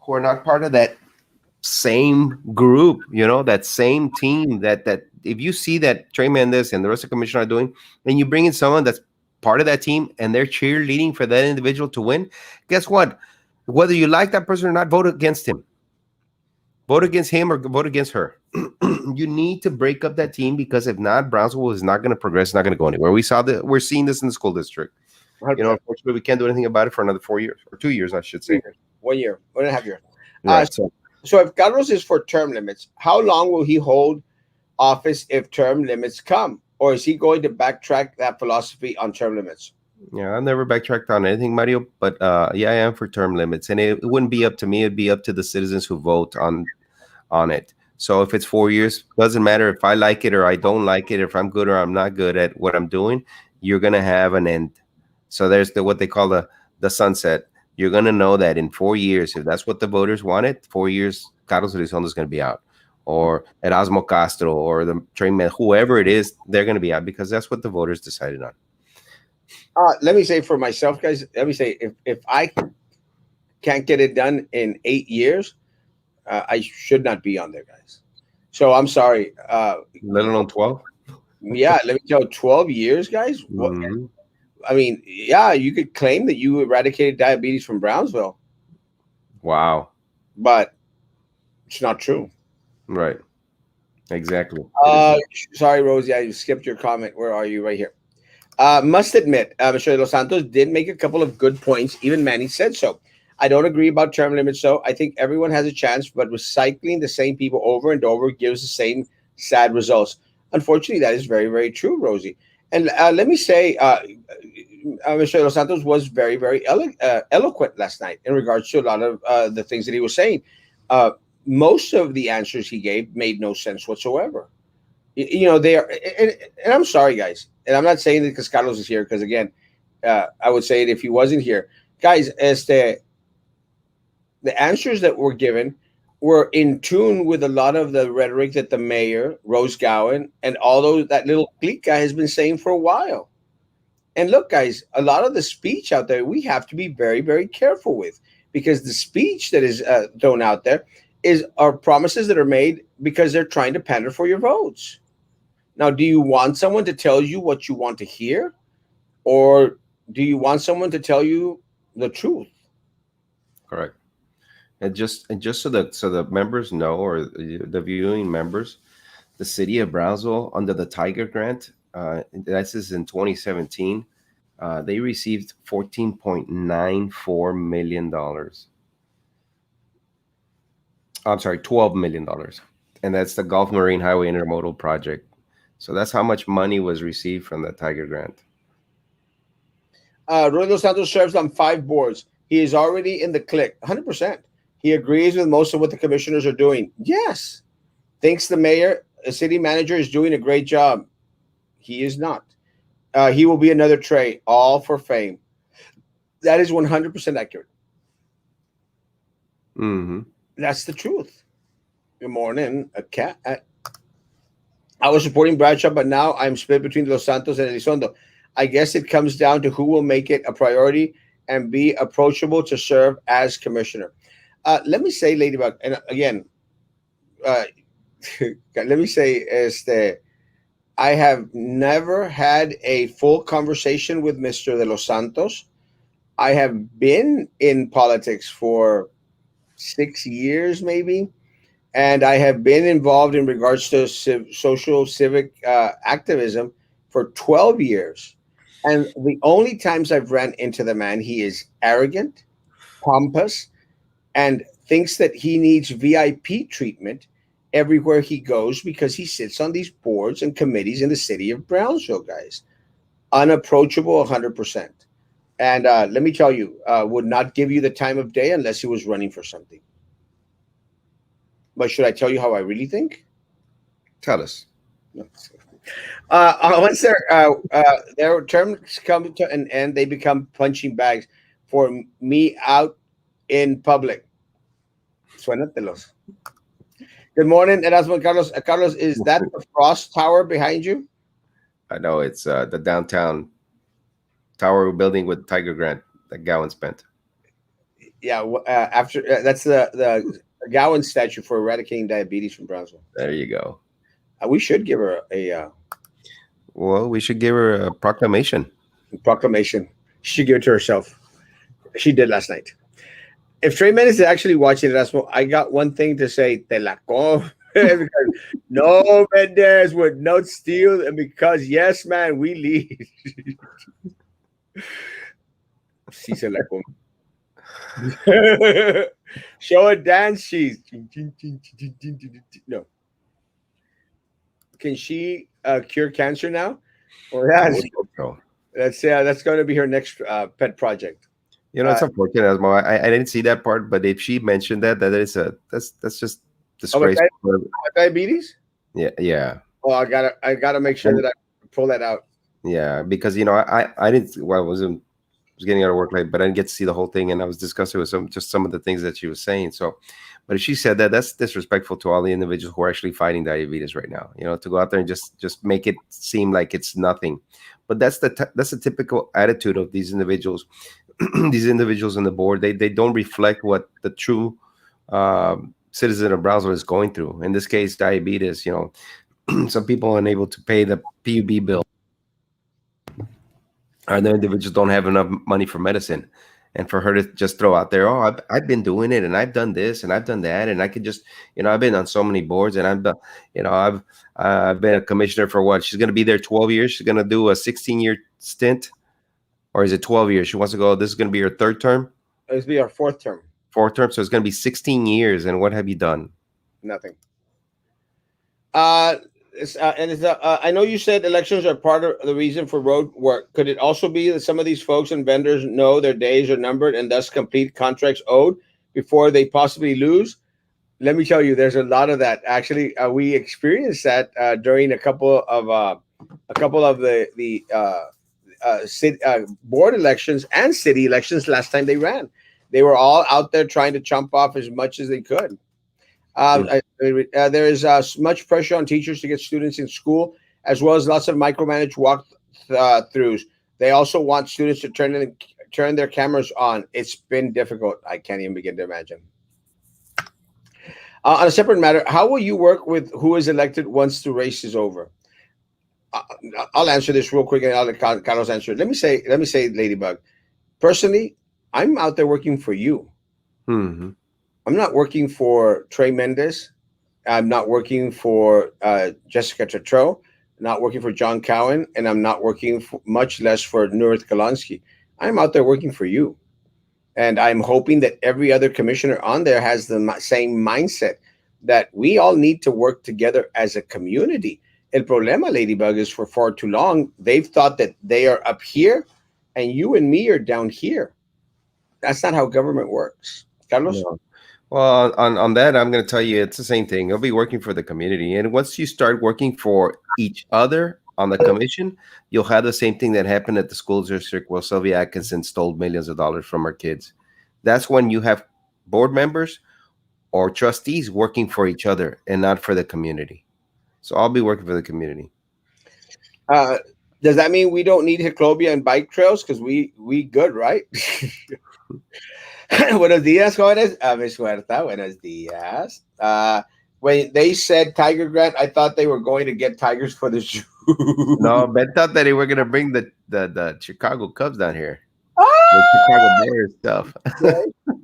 who are not part of that same group, that same team. That if you see that Trey Mendez and the rest of the commission are doing, and you bring in someone that's part of that team and they're cheerleading for that individual to win, guess what? Whether you like that person or not, vote against him. Vote against him or vote against her. You need to break up that team, because if not, Brownsville is not going to progress, it's not going to go anywhere. We're seeing this in the school district. 100%. Unfortunately, we can't do anything about it for another 4 years or 2 years, I should say. 1 year, 1.5 years. Right. So if Carlos is for term limits, how long will he hold office if term limits come? Or is he going to backtrack that philosophy on term limits? Yeah, I've never backtracked on anything, Mario, but yeah, I am for term limits, and it wouldn't be up to me; it'd be up to the citizens who vote on it. So if it's 4 years, doesn't matter if I like it or I don't like it, if I'm good or I'm not good at what I'm doing, you're gonna have an end. So there's what they call the sunset. You're gonna know that in 4 years, if that's what the voters wanted, 4 years, Carlos Risondo is gonna be out, or Erasmo Castro, or the train man, whoever it is, they're gonna be out because that's what the voters decided on. Let me say for myself, guys, let me say if I can't get it done in 8 years, I should not be on there, guys. So I'm sorry. Let alone 12. Yeah, let me tell you, 12 years, guys. What? Mhm. I mean, yeah, you could claim that you eradicated diabetes from Brownsville, Wow. but it's not true. Right. Exactly. Sorry, Rosie, I skipped your comment. Where are you? Right here. Must admit, Mr. Los Santos did make a couple of good points. Even Manny said so. I don't agree about term limits, though. I think everyone has a chance, but recycling the same people over and over gives the same sad results. Unfortunately, that is very, very true, Rosie. And let me say, Mr. Los Santos was very, very eloquent last night in regards to a lot of the things that he was saying. Uh, most of the answers he gave made no sense whatsoever. They are, and I'm sorry, guys, and I'm not saying that because Carlos is here, because again, I would say it if he wasn't here, guys. As the answers that were given were in tune with a lot of the rhetoric that the mayor, Rose Gowan, and all those that little clique guy has been saying for a while. And look, guys, a lot of the speech out there we have to be very, very careful with, because the speech that is thrown out there are promises that are made because they're trying to pander for your votes. Now, do you want someone to tell you what you want to hear, or do you want someone to tell you the truth? Correct. And just so the members know, or the viewing members, the city of Brownsville, under the Tiger Grant, this is in 2017, they received $14.94 million. I'm sorry, $12 million, and that's the Gulf Marine Highway Intermodal Project. So that's how much money was received from the Tiger Grant. Roy Dos Santos serves on 5 boards. He is already in the clique, 100%. He agrees with most of what the commissioners are doing. Yes. Thinks the mayor, the city manager, is doing a great job. He is not. He will be another Trey, all for fame. That is 100% accurate. Mm-hmm. That's the truth. Good morning, a cat. I was supporting Bradshaw, but now I'm split between Los Santos and Elizondo. I guess it comes down to who will make it a priority and be approachable to serve as commissioner. Let me say, Ladybug, and again, let me say, I have never had a full conversation with Mr. De Los Santos. I have been in politics for 6 years, maybe, and I have been involved in regards to social civic activism for 12 years. And the only times I've ran into the man, he is arrogant, pompous, and thinks that he needs VIP treatment everywhere he goes because he sits on these boards and committees in the city of Brownsville, guys. Unapproachable 100%. And let me tell you, would not give you the time of day unless he was running for something. But should I tell you how I really think? Tell us. No. Once their terms come to an end, they become punching bags for me out in public. Suénatelos. Good morning, Erasmo and Carlos. Carlos, is that the Frost Tower behind you? I know it's the downtown tower building with Tiger Grant that Gowan spent. Yeah, after that's the Gowan statue for eradicating diabetes from Brownsville. There you go. We should give her a Well, we should give her a proclamation. proclamation. She should give it to herself. She did last night. If Trey Mendes is actually watching Erasmo, I got one thing to say. Te la com. Because no, Mendes would not steal, and because yes, man, we lead. Sí se la come. Show a dance sheet. No. Can she cure cancer now? Well, that's going to be her next pet project. It's unfortunate, Asmo. I didn't see that part, but if she mentioned that's just disgraceful. Diabetes? Yeah. Oh, I gotta make sure that I pull that out. Yeah, because I didn't. Well, I was getting out of work late, but I didn't get to see the whole thing, and I was discussing with some of the things that she was saying. So, but if she said that, that's disrespectful to all the individuals who are actually fighting diabetes right now. To go out there and just make it seem like it's nothing. But that's the typical attitude of these individuals. These individuals on the board, they don't reflect what the true citizen of Brownsville is going through. In this case, diabetes. Some people are unable to pay the PUB bill. Other individuals don't have enough money for medicine, and for her to just throw out there, oh, I've been doing it, and I've done this, and I've done that, and I could just, I've been on so many boards, and I've been a commissioner for what? She's going to be there 12 years. She's going to do a 16-year stint, or is it 12 years? She wants to go. This is going to be her third term. This will be our fourth term. Fourth term, so it's going to be 16 years. And what have you done? Nothing. I know you said elections are part of the reason for road work. Could it also be that some of these folks and vendors know their days are numbered and thus complete contracts owed before they possibly lose? let me tell you, there's a lot of that. Actually, we experienced that during a couple of the board elections and city elections last time they ran. They were all out there trying to chump off as much as they could. Mm. There is much pressure on teachers to get students in school, as well as lots of micromanaged walk-throughs. They also want students to turn their cameras on. It's been difficult. I can't even begin to imagine. On a separate matter, how will you work with who is elected once the race is over? Uh, I'll answer this real quick, and I'll let Carlos answer it. Let me say, Ladybug. Personally, I'm out there working for you. Hmm. I'm not working for Trey Mendez. I'm not working for Jessica Tetreault. Not working for John Cowan, and I'm not working for, much less for Nurit Kalansky. I'm out there working for you, and I'm hoping that every other commissioner on there has the same mindset that we all need to work together as a community. El problema, Ladybug, is for far too long they've thought that they are up here, and you and me are down here. That's not how government works, Carlos. No. Well, on that, I'm going to tell you it's the same thing. You'll be working for the community. And once you start working for each other on the commission, you'll have the same thing that happened at the school district where Sylvia Atkinson stole millions of dollars from our kids. That's when you have board members or trustees working for each other and not for the community. So I'll be working for the community. Uh, does that mean we don't need Hiclobia and bike trails? Because we good, right? Buenos días, jóvenes. Miss Huerta, buenos días. When they said Tiger Grant, I thought they were going to get tigers for the zoo. No, Ben thought that they were going to bring the Chicago Cubs down here. Ah! The Chicago Bears stuff.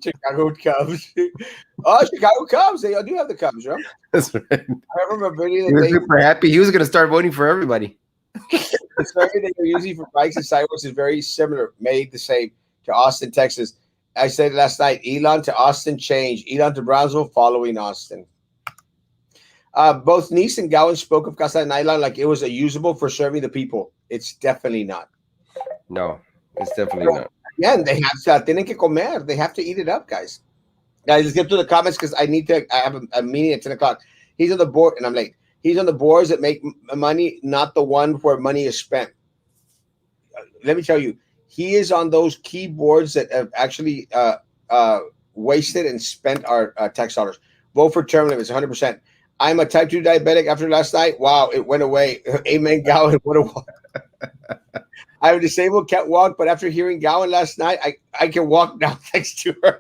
Chicago Cubs. Oh, Chicago Cubs. They do have the Cubs, right? That's right. I remember a video He that was super happy. He was going to start voting for everybody. the survey that you're using for bikes and sidewalks is very similar, made the same to Austin, Texas. I said last night, Elon to Austin change. Elon to Brownsville following Austin. Both Nice and Gowan spoke of Casa de Nylon like it was a usable for serving the people. It's definitely not. No, it's definitely not. Again, they have to, tienen que comer. They have to eat it up, guys. Guys, let's get to the comments because I have a meeting at 10 o'clock. He's on the board, and I'm late. He's on the boards that make money, not the one where money is spent. Let me tell you, he is on those key boards that have actually wasted and spent our tax dollars. Vote for term limits, 100%. I'm a type 2 diabetic after last night. Wow, it went away. Amen, Gowan. What a I'm disabled, can't walk, but after hearing Gowan last night, I can walk now thanks to her.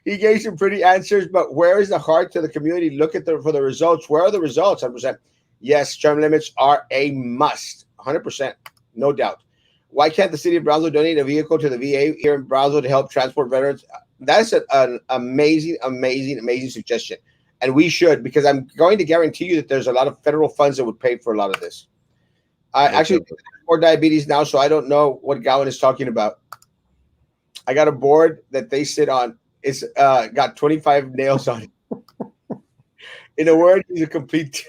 He gave some pretty answers, but where is the heart to the community? Look at for the results. Where are the results? 100%. Yes, term limits are a must. 100%. No doubt. Why can't the city of Brownsville donate a vehicle to the VA here in Brownsville to help transport veterans? That's an amazing, amazing, amazing suggestion. And we should, because I'm going to guarantee you that there's a lot of federal funds that would pay for a lot of this. I actually more diabetes now, so I don't know what Gowan is talking about. I got a board that they sit on. It's got 25 nails on it. In a word, he's a complete.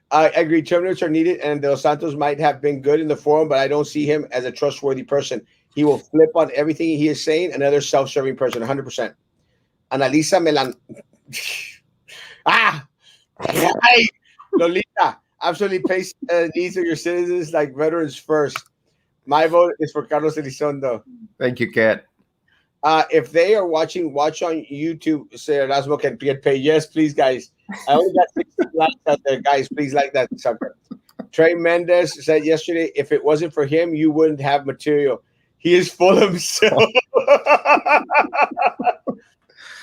I agree. Term limits are needed, and Dos Santos might have been good in the forum, but I don't see him as a trustworthy person. He will flip on everything he is saying. Another self-serving person, 100%. Analisa Melan. Hey, Lolita, absolutely place needs of your citizens like veterans first. My vote is for Carlos Elizondo. Thank you, Kat. If they are watching, watch on YouTube. Say Erasmo can get paid. Yes, please, guys. I only got 60 likes out there, guys. Please like that sucker. Trey Mendez said yesterday, if it wasn't for him, you wouldn't have material. He is full of himself.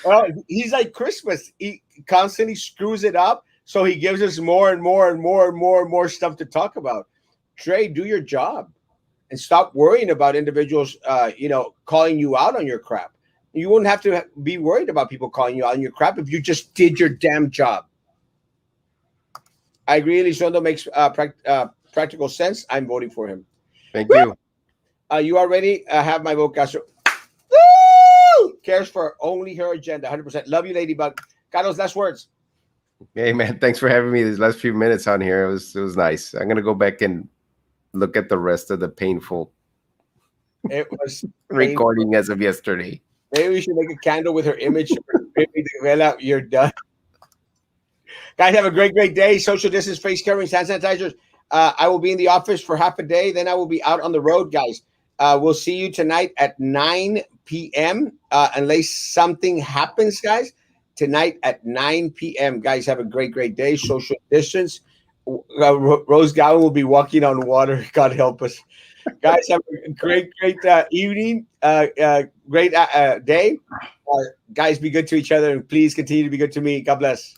Well, he's like Christmas. He constantly screws it up, so he gives us more and more and more and more and more stuff to talk about. Trey, do your job and stop worrying about individuals, calling you out on your crap. You wouldn't have to be worried about people calling you out on your crap if you just did your damn job. I agree. Risondo makes practical sense. I'm voting for him. Thank you. You already have my vote, Castro. Woo! Cares for only her agenda. 100%. Love you, Ladybug. Carlos, last words. Hey, man. Thanks for having me these last few minutes on here. It was nice. I'm going to go back and look at the rest of the painful It was recording as of yesterday. Maybe we should make a candle with her image. Vela, you're done. Guys, have a great day. Social distance, face coverings, hand sanitizers. I will be in the office for half a day. Then I will be out on the road, guys. We'll see you tonight at 9 p.m. Unless something happens, guys. Tonight at 9 p.m. Guys, have a great day. Social distance. Rose Gowan will be walking on water. God help us. Guys, have a great evening. Great day. Guys, be good to each other. And please continue to be good to me. God bless.